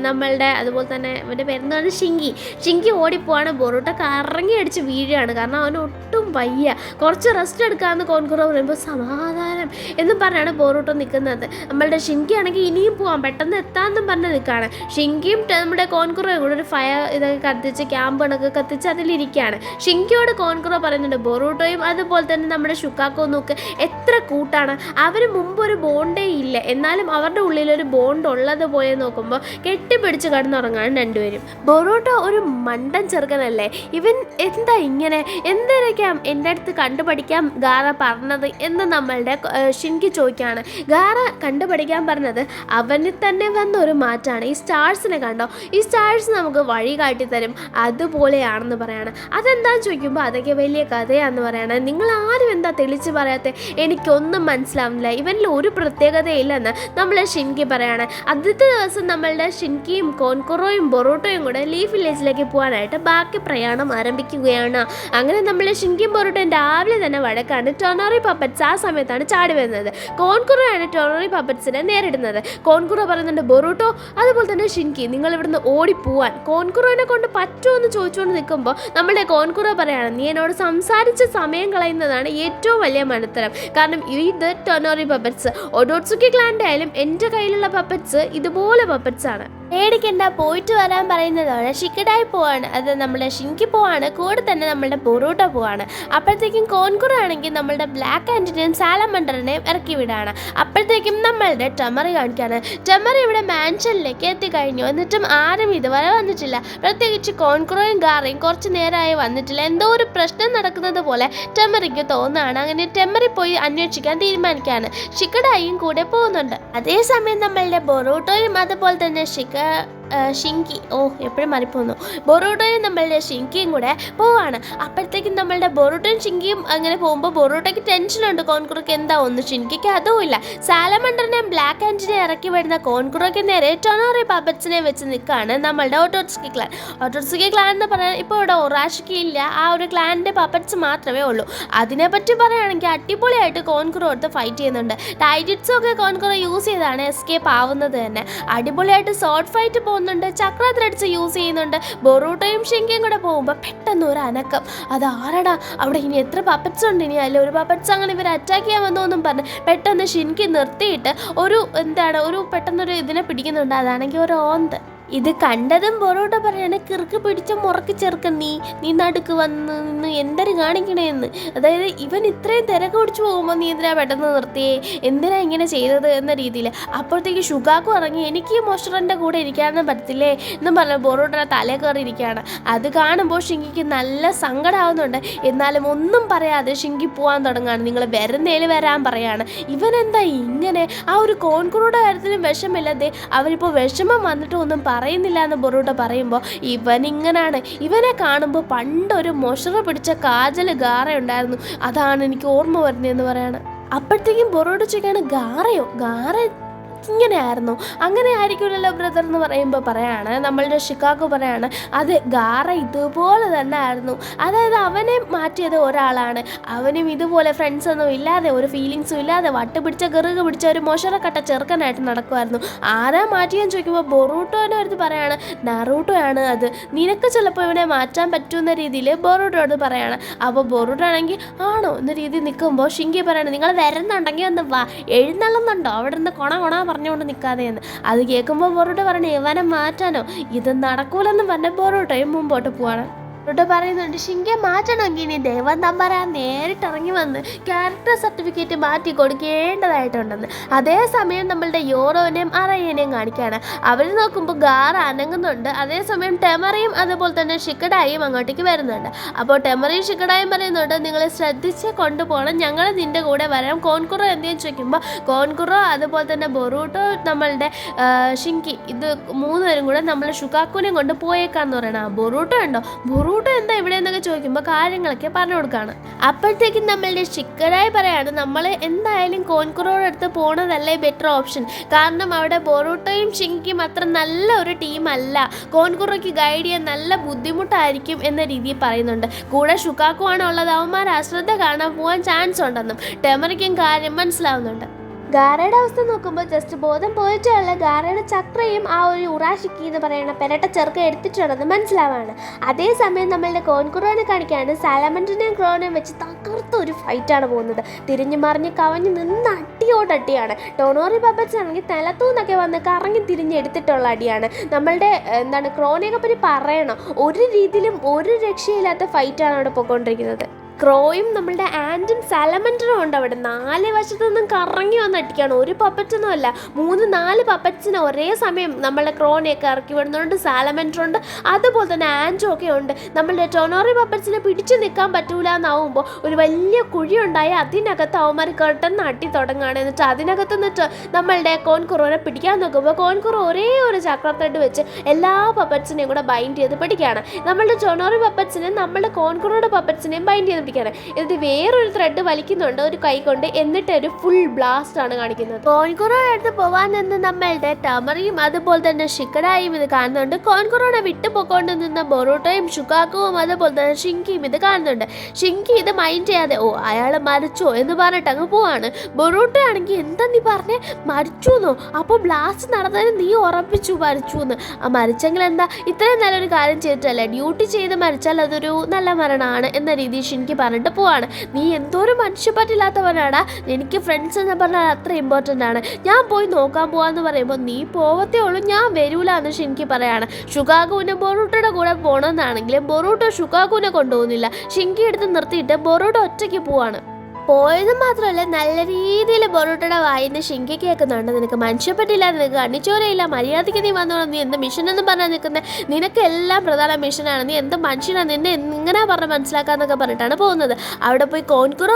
നമ്മളുടെ അതുപോലെ തന്നെ അവൻ്റെ പേരെന്താണ് ഷിങ്കി ഓടിപ്പോവാണ്. ബൊറൂട്ടോ കറങ്ങി അടിച്ച് വീഴുകയാണ്, കാരണം അവന് ഒട്ടും വയ്യ. കുറച്ച് റെസ്റ്റ് എടുക്കാമെന്ന് കോൺകുറോ പറയുമ്പോൾ സമാധാനം എന്ന് പറഞ്ഞാണ് ബൊറൂട്ടോ നിൽക്കുന്നത്. നമ്മളുടെ ഷിങ്കി ആണെങ്കിൽ ഇനിയും പോവാം, പെട്ടെന്ന് എത്താമെന്നും പറഞ്ഞ് നിൽക്കുകയാണ്. ഷിങ്കിയും നമ്മുടെ കോൺകുറോയും കൂടെ ഒരു ഫയർ ഇതൊക്കെ കത്തിച്ച് ക്യാമ്പ് കണക്ക് കത്തിച്ച് അതിലിരിക്കുകയാണ്. ഷിങ്കിയോട് കോൺകുറോ പറയുന്നുണ്ട്, ബൊറൂട്ടോയും അതുപോലെ തന്നെ നമ്മുടെ ഷുഗാക്കോ നോക്ക് എത്ര കൂട്ടാണ്, അവർ മുമ്പ് ഒരു ബോണ്ടേ ഇല്ല, എന്നാലും അവരുടെ ഉള്ളിലൊരു ബോണ്ട് ഉള്ളതുപോലെ നോക്കുമ്പോൾ കെട്ടിപ്പിടിച്ച് കിടന്നുറങ്ങാണ് രണ്ടുപേരും. ബൊറൂട്ടോ ഒരു മണ്ടൻ ചെറുക്കനല്ലേ, ഇവൻ എന്താ ഇങ്ങനെ, എന്തിനൊക്കെയാ എൻ്റെ അടുത്ത് കണ്ടുപഠിക്കാൻ ഗാറ പറഞ്ഞത് എന്ന് നമ്മളുടെ ഷിങ്കി ചോദിക്കുകയാണ്. ഗാറ കണ്ടുപഠിക്കാൻ പറഞ്ഞത് അവനിൽ തന്നെ വന്ന ഒരു മാറ്റമാണ്. ഈ സ്റ്റാർസിനെ കണ്ടോ, ഈ സ്റ്റാർസ് നമുക്ക് വഴി കാട്ടിത്തരും, അതുപോലെയാണെന്ന് പറയാണ്. അതെന്താന്ന് ചോദിക്കുമ്പോൾ അതൊക്കെ വലിയ കഥയാണെന്ന് പറയാണ്. നിങ്ങൾ ആരും എന്താ തെളിച്ച് പറയാത്ത, എനിക്കൊന്നും മനസ്സിലാവുന്നില്ല, ഇവനിൽ ഒരു പ്രത്യേകതയില്ലെന്ന് നമ്മളെ ഷിങ്കി പറയാണ്. ആദ്യത്തെ ദിവസം നമ്മളുടെ ഷിൻകിയും കോൺകുറോയും ബൊറൂട്ടോയും കൂടെ ലീഫ് വില്ലേജിലേക്ക് പോകാനായിട്ട് ബാക്കി പ്രയാണം ആരംഭിക്കുകയാണ്. അങ്ങനെ നമ്മളെ ഷിൻകിയും ബൊറൂട്ടോയും രാവിലെ തന്നെ വഴക്കാണ്. ടൊണോറി ടൊണോറി പപ്പറ്റ്സ് ആ സമയത്താണ് ചാടി വരുന്നത്. കോൺകുറോയാണ് ടൊണോറി പപ്പറ്റ്സിനെ നേരിടുന്നത്. കോൺകുറോ പറയുന്നുണ്ട്, ബൊറൂട്ടോ അതുപോലെ തന്നെ ഷിൻകി നിങ്ങൾ ഇവിടുന്ന് ഓടിപ്പോവാൻ. കോൺകുറോനെ കൊണ്ട് പറ്റുമോ എന്ന് ചോദിച്ചുകൊണ്ട് നിൽക്കുമ്പോൾ നമ്മുടെ കോൺകുറോ പറയാണ്, നീ എന്നോട് സംസാരിച്ച് സമയം കളയുന്നതാണ് ഏറ്റവും വലിയ മണ്ടത്തരം. കാരണം ഇത് ടൊണോറി പപ്പറ്റ്സ്, ഒഡോട്സുക്കി ക്ലാൻ്റെ ആയാലും എൻ്റെ കയ്യിലുള്ള പപ്പറ്റ്സ് ഇതുപോലെ പപ്പറ്റ്സ് ആണ്. പേടിക്കണ്ട, പോയിട്ട് വരാൻ പറയുന്നതാണ്. ഷിക്കഡായി പോവാണ്, അത് നമ്മുടെ ഷിൻകി പോവാണ്, കൂടെ തന്നെ നമ്മളുടെ ബൊറൂട്ടോ പോവാണ്. അപ്പോഴത്തേക്കും കോൺകുറോ ആണെങ്കിൽ നമ്മളുടെ ബ്ലാക്ക് ആൻറ്റിനെയും സാലമണ്ടറിനെയും ഇറക്കി വിടാണ്. അപ്പോഴത്തേക്കും നമ്മളുടെ ടെമറി കാണിക്കാണ്. ടെമറി ഇവിടെ മാൻഷനിലേക്ക് എത്തിക്കഴിഞ്ഞു, എന്നിട്ടും ആരും ഇതുവരെ വന്നിട്ടില്ല. പ്രത്യേകിച്ച് കോൺകുറോയും ഗാറയും കുറച്ച് നേരമായി വന്നിട്ടില്ല. എന്തോ ഒരു പ്രശ്നം നടക്കുന്നത് പോലെ ടെമറിക്ക് തോന്നുകയാണ്. അങ്ങനെ ടെമറി പോയി അന്വേഷിക്കാൻ തീരുമാനിക്കുകയാണ്. ഷിക്കഡായും കൂടെ പോകുന്നുണ്ട്. അതേസമയം നമ്മളുടെ ബൊറൂട്ടോയും അതുപോലെ തന്നെ ഷിൻകി എപ്പോഴും മറിപ്പോന്നു ബൊറൂട്ടോയും നമ്മളുടെ ഷിൻകിയും കൂടെ പോവാണ്. അപ്പോഴത്തേക്കും നമ്മളുടെ ബൊറൂട്ടോയും ഷിൻകിയും അങ്ങനെ പോകുമ്പോൾ ബൊറൂട്ടോയ്ക്ക് ടെൻഷനുണ്ട്, കോൺകുറോയ്ക്ക് എന്താ ഒന്ന്, ഷിൻകിക്ക് അതുമില്ല. സാലമണ്ടറിനെയും ബ്ലാക്ക് ആൻറ്റിനെ ഇറക്കി വരുന്ന കോൺകുറോയ്ക്ക് നേരെ ടൊണോറി പപ്പറ്റ്സിനെ വെച്ച് നിൽക്കുകയാണ് നമ്മളുടെ ഒട്ടോട്സുക്കി ക്ലാൻ. ഒട്ടോട്സുക്കി ക്ലാൻ എന്ന് പറയാൻ ഇപ്പോൾ ഇവിടെ ഒറാഷിക്കി ഇല്ല, ആ ഒരു ക്ലാനിൻ്റെ പപ്പറ്റ്സ് മാത്രമേ ഉള്ളൂ. അതിനെപ്പറ്റി പറയുകയാണെങ്കിൽ അടിപൊളിയായിട്ട് കോൺകുറോ എടുത്ത് ഫൈറ്റ് ചെയ്യുന്നുണ്ട്. ടൈറ്റിറ്റ്സും ഒക്കെ കോൺകുറോ യൂസ് ചെയ്താണ് എസ്കേപ്പ് ആവുന്നത് തന്നെ. അടിപൊളിയായിട്ട് ഷോർട്ട് ഫൈറ്റ് പോകുന്നുണ്ട്, ചക്ര ത്രെഡ്സ് യൂസ് ചെയ്യുന്നുണ്ട്. ബൊറൂട്ടോയും ഷിൻകിയും കൂടെ പോകുമ്പോൾ പെട്ടെന്ന് ഒരു അനക്കം, അത് ആരടാ അവിടെ, ഇനി എത്ര പപ്പറ്റ്സ് ഉണ്ട്, ഇനി അല്ല ഒരു പപ്പറ്റ്സ് അങ്ങനെ ഇവർ അറ്റാക്ക് ചെയ്യാൻ വന്നോന്നും പറഞ്ഞ് പെട്ടെന്ന് ഷിൻകി നിർത്തിയിട്ട് ഒരു പെട്ടെന്നൊരു ഇതിനെ പിടിക്കുന്നുണ്ട്. അതാണെങ്കിൽ ഒരു ഓന്ത്. ഇത് കണ്ടതും ബൊറൂട്ടോ പറയാണ്, കിറുക്ക് പിടിച്ച മുറക്ക് ചെറുക്കൻ, നീ നടുക്ക് വന്ന് നിന്ന് എന്തൊരു കാണിക്കണേന്ന്. അതായത് ഇവൻ ഇത്രയും തിരക്ക് പിടിച്ച് പോകുമ്പോൾ നീ എന്തിനാ പെട്ടെന്ന് നിർത്തിയേ, എന്തിനാ ഇങ്ങനെ ചെയ്തത് എന്ന രീതിയിൽ. അപ്പോഴത്തേക്ക് ഷുഗാക്കു ഇറങ്ങി, എനിക്ക് ഈ മോസ്റ്ററിൻ്റെ കൂടെ ഇരിക്കാനൊന്നും പറ്റത്തില്ലേ എന്നും പറഞ്ഞ് ബൊറൂട്ടോയുടെ തലേ കയറി ഇരിക്കുകയാണ്. അത് കാണുമ്പോൾ ഷിങ്കിക്ക് നല്ല സങ്കടമാവുന്നുണ്ട്. എന്നാലും ഒന്നും പറയാതെ ഷിങ്കി പോകാൻ തുടങ്ങുകയാണ്. നിങ്ങൾ വരുന്നേൽ വരാൻ പറയാണ്. ഇവനെന്താ ഇങ്ങനെ, ആ ഒരു കോൺകുറോയുടെ കാര്യത്തിലും വിഷമില്ലാതെ അവരിപ്പോൾ വിഷമം വന്നിട്ട് ഒന്നും പറയുന്നില്ല എന്ന് ബൊറൂട്ടോ പറയുമ്പോൾ ഇവൻ ഇങ്ങനാണ്. ഇവനെ കാണുമ്പോൾ പണ്ടൊരു മൊഷറ പിടിച്ച കാജൽ ഗാറ ഉണ്ടായിരുന്നു, അതാണ് എനിക്ക് ഓർമ്മ വരുന്നതെന്ന് പറയാണ്. അപ്പോഴത്തേക്കും ബൊറൂട്ടോ ചോദിക്കാണ്, ഗാറ ഇങ്ങനെയായിരുന്നു, അങ്ങനെ ആയിരിക്കുമല്ലോ ബ്രദർ എന്ന് പറയുമ്പോൾ പറയാണ് നമ്മളുടെ ഷിക്കാഗോ പറയാണ്, അത് ഗാറ ഇതുപോലെ തന്നെ ആയിരുന്നു. അതായത് അവനെ മാറ്റിയത് ഒരാളാണ്, അവനും ഇതുപോലെ ഫ്രണ്ട്സൊന്നും ഇല്ലാതെ ഒരു ഫീലിങ്സും ഇല്ലാതെ വട്ടുപിടിച്ച ഗറുക പിടിച്ച ഒരു മൊഷറക്കട്ട ചെറുക്കനായിട്ട് നടക്കുമായിരുന്നു. ആരാ മാറ്റിയെന്ന് ചോദിക്കുമ്പോൾ ബൊറൂട്ടോനെ അടുത്ത് പറയാണ്, നറൂട്ടോയാണ് അത്, നിനക്ക് ചിലപ്പോൾ ഇവനെ മാറ്റാൻ പറ്റുന്ന രീതിയിൽ ബൊറൂട്ടോ അടുത്ത് പറയാണ്. അപ്പോൾ ബൊറൂട്ടോ ആണെങ്കിൽ ആണോ എന്ന രീതിയിൽ നിൽക്കുമ്പോൾ ഷിങ്കി പറയാണ്, നിങ്ങൾ വരുന്നുണ്ടെങ്കിൽ ഒന്ന് വാ, എഴുന്നള്ളുന്നുണ്ടോ അവിടെ നിന്ന് കൊണ പറഞ്ഞുകൊണ്ട് നിൽക്കാതെയെന്ന്. അത് കേൾക്കുമ്പോൾ ബൊറൂട്ടോ പറഞ്ഞു, ഇവനെ മാറ്റാനോ, ഇത് നടക്കൂലെന്ന് പറഞ്ഞ ബൊറൂട്ടോയും മുമ്പോട്ട് പോവാണ്. ബൊറൂട്ടോ പറയുന്നുണ്ട്, ഷിങ്കിയെ മാറ്റണമെങ്കിൽ ഇനി ദൈവം തമ്പരാൻ നേരിട്ടിറങ്ങി വന്ന് ക്യാരക്ടർ സർട്ടിഫിക്കറ്റ് മാറ്റി കൊടുക്കേണ്ടതായിട്ടുണ്ടെന്ന്. അതേസമയം നമ്മളുടെ യോറോനെയും അറയേനെയും കാണിക്കുകയാണ്. അവർ നോക്കുമ്പോൾ ഗാറ അനങ്ങുന്നുണ്ട്. അതേസമയം ടെമറിയും അതുപോലെ തന്നെ ഷിക്കഡായും അങ്ങോട്ടേക്ക് വരുന്നുണ്ട്. അപ്പോൾ ടെമറിയും ഷിക്കഡായും പറയുന്നുണ്ട്, നിങ്ങൾ ശ്രദ്ധിച്ച് കൊണ്ടുപോകണം, ഞങ്ങൾ നിൻ്റെ കൂടെ വരാം. കോൺകുറോ എന്തെങ്കിലും ചോദിക്കുമ്പോൾ കോൺകുറോ അതുപോലെ തന്നെ ബൊറൂട്ടോ നമ്മളുടെ ഷിങ്കി ഇത് മൂന്നുപേരും കൂടെ നമ്മൾ ഷുക്കാക്കുവിനെയും കൊണ്ട് പോയേക്കാന്ന് പറയണം. ബൊറൂട്ടോ ഉണ്ടോ, ബൊറൂട്ടോ എന്താ ഇവിടെ എന്നൊക്കെ ചോദിക്കുമ്പോൾ കാര്യങ്ങളൊക്കെ പറഞ്ഞു കൊടുക്കുകയാണ്. അപ്പോഴത്തേക്കും നമ്മളുടെ ഷിക്കഡായി പറയാണ്, നമ്മൾ എന്തായാലും കോൺകുറോയുടെ അടുത്ത് പോകണതല്ലേ ബെറ്റർ ഓപ്ഷൻ, കാരണം അവിടെ ബൊറൂട്ടോയും ഷിങ്കിയും അത്ര നല്ല ഒരു ടീമല്ല, കോൺകുറോയ്ക്ക് ഗൈഡ് ചെയ്യാൻ നല്ല ബുദ്ധിമുട്ടായിരിക്കും എന്ന രീതിയിൽ പറയുന്നുണ്ട്. കൂടെ ഷുക്കാക്കു ആണ് ഉള്ളത്, അവന്മാർ അശ്രദ്ധ കാണാൻ പോകാൻ ചാൻസ് ഉണ്ടെന്നും ടെമറിക്കും കാര്യം മനസ്സിലാവുന്നുണ്ട്. ഗാറയുടെ അവസ്ഥ നോക്കുമ്പോൾ ജസ്റ്റ് ബോധം പോയിട്ടുള്ള ഗാറയുടെ ചക്രയും ആ ഒരു ഉറാഷിക്കി എന്ന് പറയുന്ന പെരട്ട ചെറുക്ക എടുത്തിട്ടുണ്ടെന്ന് മനസ്സിലാവാണ്. അതേസമയം നമ്മളുടെ കോൺകുറോനെ കാണിക്കാണ്, സാലമൻഡറിനെയും ക്രോനെയും വെച്ച് തകർത്ത ഒരു ഫൈറ്റാണ് പോകുന്നത്. തിരിഞ്ഞു മറിഞ്ഞ് കവഞ്ഞ് നിന്ന് അടിയോടടിയാണ്. ടൊണോറി പപ്പറ്റ്സ് ആണെങ്കിൽ നിലത്തൂന്നൊക്കെ വന്ന് കറങ്ങി തിരിഞ്ഞെടുത്തിട്ടുള്ള അടിയാണ്. നമ്മളുടെ ക്രോനെയൊക്കെ പറ്റി പറയണം, ഒരു രീതിയിലും ഒരു രക്ഷയില്ലാത്ത ഫൈറ്റാണ് അവിടെ പോയിക്കൊണ്ടിരിക്കുന്നത്. ക്രോയും നമ്മളുടെ ആൻറ്റും സാലമൻഡറും ഉണ്ട് അവിടെ. 4 വശത്തു നിന്നും കറങ്ങി വന്ന് അടിക്കുകയാണ്. ഒരു പപ്പറ്റൊന്നും അല്ല, 3-4 പപ്പറ്റ്സിനെ ഒരേ സമയം നമ്മളുടെ ക്രോനെയൊക്കെ ഇറക്കി വിടുന്നുണ്ട്. സാലമൻഡറുണ്ട്, അതുപോലെ തന്നെ ആൻറ്റും ഒക്കെ ഉണ്ട്. നമ്മളുടെ ടൊണോറി പപ്പറ്റ്സിനെ പിടിച്ചു നിൽക്കാൻ പറ്റൂല എന്നാവുമ്പോൾ ഒരു വലിയ കുഴി ഉണ്ടായി അതിനകത്ത് അവന്മാർ കെട്ടെന്ന് അട്ടി തുടങ്ങുകയാണ്. എന്നിട്ട് അതിനകത്ത് നിന്നിട്ട് നമ്മളുടെ കോൺകുറോനെ പിടിക്കാൻ നോക്കുമ്പോൾ കോൺകുറോ ഒരേ ഒരു ചക്ര ത്രെഡ് വെച്ച് എല്ലാ പപ്പറ്റ്സിനെയും കൂടെ ബൈൻഡ് ചെയ്ത് പിടിക്കുകയാണ്. നമ്മളുടെ ടൊണോറി പപ്പറ്റ്സിനെയും നമ്മളുടെ കോൺകുറോയുടെ പപ്പറ്റ്സിനെയും ബൈൻഡ് ചെയ്ത് പൊട്ടിക്കാണ്. എന്നിട്ട് വേറൊരു ത്രെഡ് വലിക്കുന്നുണ്ട് ഒരു കൈ കൊണ്ട്. എന്നിട്ട് ഒരു ഫുൾ ബ്ലാസ്റ്റ് ആണ് കാണിക്കുന്നത്. കോൺകുറോയുടെ അടുത്ത് പോവാൻ നിന്ന് നമ്മളുടെ ടമറിയും അതുപോലെ തന്നെ ഷിക്കഡായും ഇത് കാണുന്നുണ്ട്. കോൺകുറോനെ വിട്ടു പോയിക്കൊണ്ട് നിന്ന ബൊറൂട്ടോയും ഷുക്കാക്കുവും അതുപോലെ തന്നെ ഷിങ്കിയും ഇത് കാണുന്നുണ്ട്. ഷിങ്കി ഇത് മൈൻഡ് ചെയ്യാതെ അയാൾ മരിച്ചോ എന്ന് പറഞ്ഞിട്ട് അങ്ങ് പോവാണ്. ബൊറൂട്ടോ ആണെങ്കിൽ എന്താ നീ പറഞ്ഞേ, മരിച്ചു എന്നോ? അപ്പോൾ ബ്ലാസ്റ്റ് നടന്നതിന് നീ ഉറപ്പിച്ചു മരിച്ചു എന്ന്. മരിച്ചെങ്കിൽ എന്താ, ഇത്രയും നല്ലൊരു കാര്യം ചെയ്തിട്ടല്ലേ, ഡ്യൂട്ടി ചെയ്ത് മരിച്ചാൽ അതൊരു നല്ല മരണമാണ് എന്ന രീതിയിൽ ഷിൻകി പറഞ്ഞിട്ട് പോവാണ്. നീ എന്തോ ഒരു മനുഷ്യപ്പറ്റില്ലാത്തവനാടാ, എനിക്ക് ഫ്രണ്ട്സ് എന്ന് പറഞ്ഞാൽ അത്ര ഇമ്പോർട്ടൻ്റ് ആണ്, ഞാൻ പോയി നോക്കാൻ പോവാന്ന് പറയുമ്പോൾ നീ പോവത്തേ ഉള്ളൂ, ഞാൻ വരൂല എന്ന് ഷിൻകി പറയാണ്. ഷുക്കാക്കുവിന് ബൊറൂട്ടോയുടെ കൂടെ പോകണമെന്നാണെങ്കിലും ബൊറൂട്ടോ ഷുക്കാക്കുവിനെ കൊണ്ടുപോകുന്നില്ല. ഷിൻകി എടുത്ത് നിർത്തിയിട്ട് ബൊറൂട്ടോ ഒറ്റയ്ക്ക് പോവാണ്. പോയത് മാത്രമല്ല നല്ല രീതിയിൽ ബൊറൂട്ടോയുടെ വായിന്ന് ഷിങ്കി കേൾക്കുന്നുണ്ട്. നിനക്ക് മനുഷ്യപ്പെട്ടില്ല, നിനക്ക് കണ്ണിച്ചോരയില്ല, മര്യാദയ്ക്ക് നീ വന്നോളാം, നീ എന്ത് മിഷനെന്നും പറഞ്ഞാൽ നിൽക്കുന്നത്, നിനക്കെല്ലാം പ്രധാന മിഷനാണ്, നീ എന്ത് മനുഷ്യനാണ്, നിന്നെ എങ്ങനെ പറഞ്ഞ് മനസ്സിലാക്കാന്നൊക്കെ പറഞ്ഞിട്ടാണ് പോകുന്നത്. അവിടെ പോയി കോൺകുറോ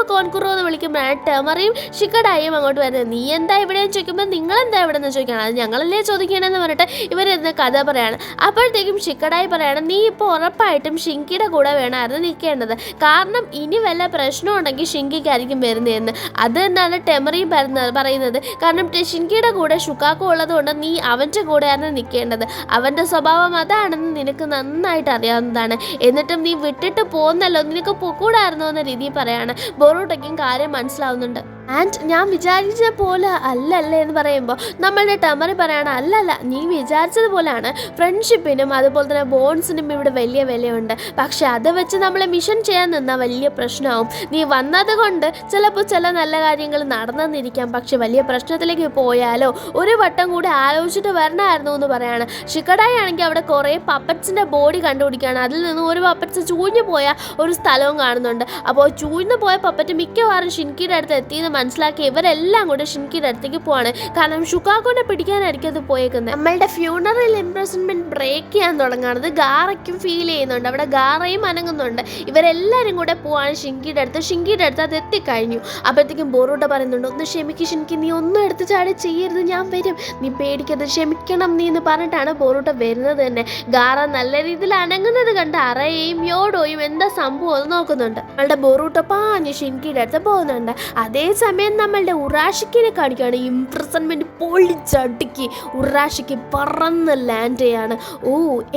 എന്ന് വിളിക്കുമ്പോഴാണ് ടെമറിയും ഷിക്കഡായും അങ്ങോട്ട് വരുന്നത്. നീ എന്താ ഇവിടെയെന്ന് ചോദിക്കുമ്പോൾ നിങ്ങളെന്താ ഇവിടെ നിന്ന് ചോദിക്കണം, അത് ഞങ്ങളല്ലേ ചോദിക്കണമെന്ന് പറഞ്ഞിട്ട് ഇവരിന്ന് കഥ പറയാണ്. അപ്പോഴത്തേക്കും ഷിക്കഡായി പറയാണ്, നീ ഇപ്പോൾ ഉറപ്പായിട്ടും ഷിങ്കിയുടെ കൂടെ വേണമായിരുന്നു നിൽക്കേണ്ടത്, കാരണം ഇനി വല്ല പ്രശ്നം ഉണ്ടെങ്കിൽ ഷിങ്കിക്ക് വരുന്നതെന്ന്. അത് തന്നെയാണ് ടെമറിയും പറയുന്നത്. കാരണം ഷിൻകിയുടെ കൂടെ ഷുക്കാക്കു ഉള്ളത് കൊണ്ട് നീ അവൻ്റെ കൂടെയാണ് നിൽക്കേണ്ടത്, അവൻ്റെ സ്വഭാവം അതാണെന്ന് നിനക്ക് നന്നായിട്ട് അറിയാവുന്നതാണ്, എന്നിട്ടും നീ വിട്ടിട്ട് പോകുന്നല്ലോ, നിനക്ക് പൊക്കൂടായിരുന്നോ എന്ന രീതിയിൽ പറയാണ്. ബൊറൂട്ടോയ്ക്കും കാര്യം മനസ്സിലാവുന്നുണ്ട്. ആൻഡ് ഞാൻ വിചാരിച്ച പോലെ അല്ലല്ലേ എന്ന് പറയുമ്പോൾ നമ്മളുടെ ടമറി പറയാണ്, അല്ലല്ല, നീ വിചാരിച്ചതുപോലെയാണ്, ഫ്രണ്ട്ഷിപ്പിനും അതുപോലെ തന്നെ ബോൺസിനും ഇവിടെ വലിയ വിലയുണ്ട്, പക്ഷെ അത് വെച്ച് നമ്മളെ മിഷൻ ചെയ്യാൻ നിന്നാൽ വലിയ പ്രശ്നമാവും. നീ വന്നത് കൊണ്ട് ചിലപ്പോൾ ചില നല്ല കാര്യങ്ങൾ നടന്നെന്നിരിക്കാം, പക്ഷെ വലിയ പ്രശ്നത്തിലേക്ക് പോയാലോ, ഒരു വട്ടം കൂടി ആലോചിച്ചിട്ട് വരണമായിരുന്നു എന്ന് പറയാണ്. ഷിക്കഡായി ആണെങ്കിൽ അവിടെ കുറേ പപ്പറ്റ്സിൻ്റെ ബോഡി കണ്ടുപിടിക്കുകയാണ്. അതിൽ നിന്ന് ഒരു പപ്പറ്റ്സ് ചൂഞ്ഞു പോയ ഒരു സ്ഥലവും കാണുന്നുണ്ട്. അപ്പോൾ ചൂഞ്ഞു പോയ പപ്പറ്റ് മിക്കവാറും ഷിൻകിയുടെ അടുത്ത് എത്തിയെന്ന് മനസ്സിലാക്കി ഇവരെല്ലാം കൂടെ ഷിൻകിയുടെ അടുത്തേക്ക് പോവാണ്. കാരണം ഷുക്കാക്കുവിനെ പിടിക്കാനായിരിക്കും അത് പോയേക്കുന്നത്. നമ്മളുടെ ഫ്യൂണറൽ ഇംപ്രസൺമെന്റ് ബ്രേക്ക് ചെയ്യാൻ തുടങ്ങുന്നത് ഗാറയ്ക്കും ഫീൽ ചെയ്യുന്നുണ്ട്. അവിടെ ഗാറയും അനങ്ങുന്നുണ്ട്. ഇവരെല്ലാവരും കൂടെ പോവാണ് ഷിൻകിയുടെ അടുത്ത് അത് എത്തിക്കഴിഞ്ഞു. അപ്പോഴത്തേക്കും ബൊറൂട്ടോ പറയുന്നുണ്ട്, ഒന്ന് ക്ഷമിക്ക് ഷിൻകി, നീ ഒന്നും എടുത്ത് ചാടി ചെയ്യരുത്, ഞാൻ വരും, നീ പേടിക്കരുത്, ക്ഷമിക്കണം നീ എന്ന് പറഞ്ഞിട്ടാണ് ബൊറൂട്ടോ വരുന്നത് തന്നെ. ഗാറ നല്ല രീതിയിൽ അനങ്ങുന്നത് കണ്ട് അറയും യോഡോയും എന്താ സംഭവം എന്ന് നോക്കുന്നുണ്ട്. നമ്മളുടെ ബൊറൂട്ടോ പാഞ്ഞ് ഷിൻകിയുടെ അടുത്ത് പോകുന്നുണ്ട്. അതേസമയം നമ്മളുടെ ഉറാഷിക്കിനെ കാണിക്കുകയാണ്. ഇംപ്രസൺമെന്റ് പൊളിച്ചടുക്കി ഉറാഷിക്ക് പറന്ന് ലാൻഡ് ചെയ്യാണ്.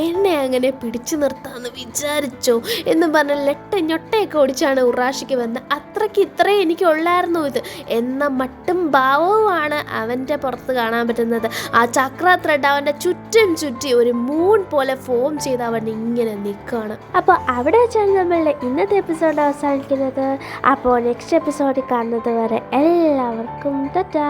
എന്നെ അങ്ങനെ പിടിച്ചു നിർത്താമെന്ന് വിചാരിച്ചോ എന്ന് പറഞ്ഞ ഞൊട്ടയൊക്കെ ഓടിച്ചാണ് ഉറാഷിക്ക് വന്നത്. അത്രയ്ക്ക് ഇത്രയും എനിക്കുള്ളായിരുന്നു ഇത് എന്ന മട്ടും ഭാവവുമാണ് അവൻ്റെ പുറത്ത് കാണാൻ പറ്റുന്നത്. ആ ചക്ര ത്രെഡ് അവൻ്റെ ചുറ്റും ചുറ്റി ഒരു മൂൺ പോലെ ഫോം ചെയ്ത് അവൻ ഇങ്ങനെ നിൽക്കുകയാണ്. അപ്പോൾ അവിടെ വെച്ചാണ് നമ്മളുടെ ഇന്നത്തെ എപ്പിസോഡ് അവസാനിക്കുന്നത്. അപ്പോൾ നെക്സ്റ്റ് എപ്പിസോഡിൽ കാണുന്നത് വരെ എല്ലാവർക്കും ടാറ്റാ.